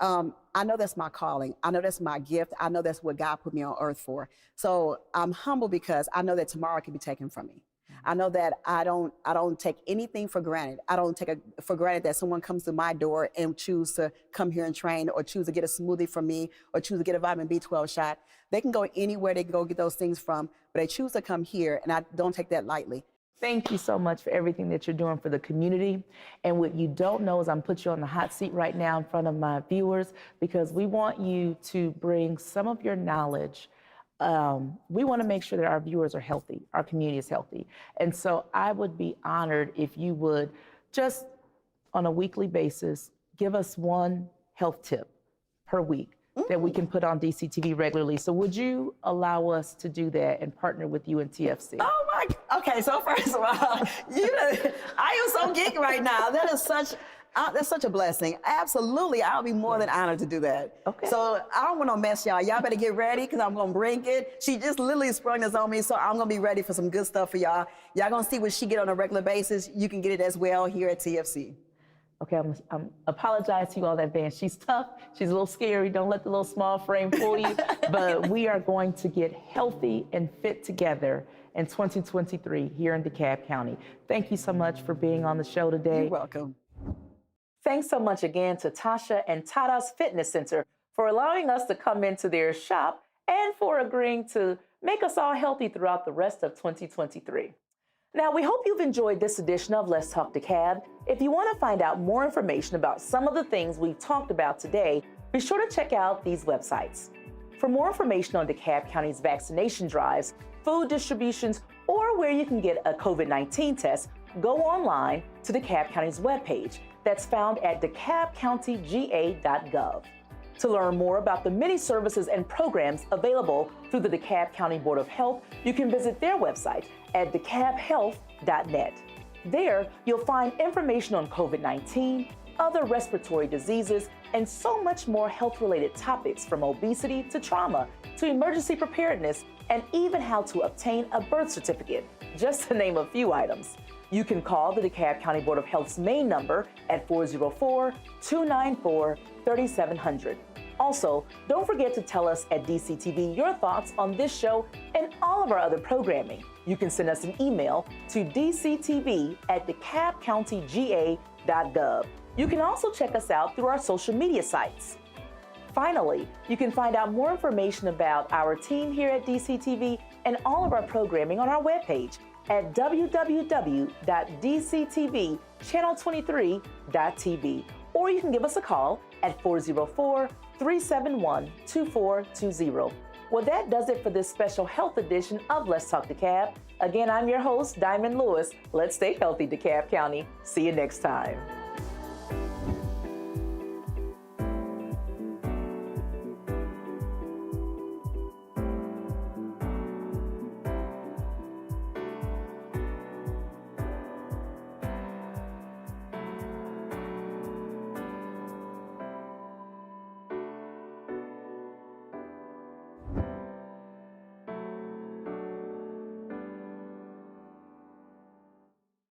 I know that's my calling. I know that's my gift. I know that's what God put me on earth for. So I'm humble because I know that tomorrow can be taken from me. I know that I don't take anything for granted. I don't take for granted that someone comes to my door and choose to come here and train, or choose to get a smoothie from me, or choose to get a vitamin B12 shot. They can go anywhere they can go get those things from, but they choose to come here, and I don't take that lightly. Thank you so much for everything that you're doing for the community. And what you don't know is I'm put you on the hot seat right now in front of my viewers, because we want you to bring some of your knowledge. We want to make sure that our viewers are healthy, our community is healthy. And so I would be honored if you would just on a weekly basis, give us one health tip per week that we can put on DCTV regularly. So would you allow us to do that and partner with you and TFC? Oh my, okay, so first of all, I am so geeky right now. That is that's such a blessing. Absolutely, I'll be more than honored to do that. Okay. So I don't want to mess y'all. Y'all better get ready because I'm going to bring it. She just literally sprung this on me, so I'm going to be ready for some good stuff for y'all. Y'all going to see what she get on a regular basis. You can get it as well here at TFC. Okay, I'm apologize to you all in advance. She's tough, she's a little scary. Don't let the little small frame fool you. But we are going to get healthy and fit together in 2023 here in DeKalb County. Thank you so much for being on the show today. You're welcome. Thanks so much again to Tasha and Tada's Fitness Center for allowing us to come into their shop and for agreeing to make us all healthy throughout the rest of 2023. Now, we hope you've enjoyed this edition of Let's Talk DeKalb. If you want to find out more information about some of the things we've talked about today, be sure to check out these websites. For more information on DeKalb County's vaccination drives, food distributions, or where you can get a COVID-19 test, go online to DeKalb County's webpage that's found at DeKalbCountyGA.gov. To learn more about the many services and programs available through the DeKalb County Board of Health, you can visit their website at DeKalbHealth.net. There, you'll find information on COVID-19, other respiratory diseases, and so much more health-related topics from obesity to trauma to emergency preparedness and even how to obtain a birth certificate, just to name a few items. You can call the DeKalb County Board of Health's main number at 404-294-3700. Also, don't forget to tell us at DCTV your thoughts on this show and all of our other programming. You can send us an email to dctv@DeKalbCountyGA.gov. You can also check us out through our social media sites. Finally, you can find out more information about our team here at DCTV and all of our programming on our webpage at www.dctvchannel23.tv, or you can give us a call at 404-371-2420. Well, that does it for this special health edition of Let's Talk DeKalb. Again, I'm your host, Diamond Lewis. Let's stay healthy, DeKalb County. See you next time.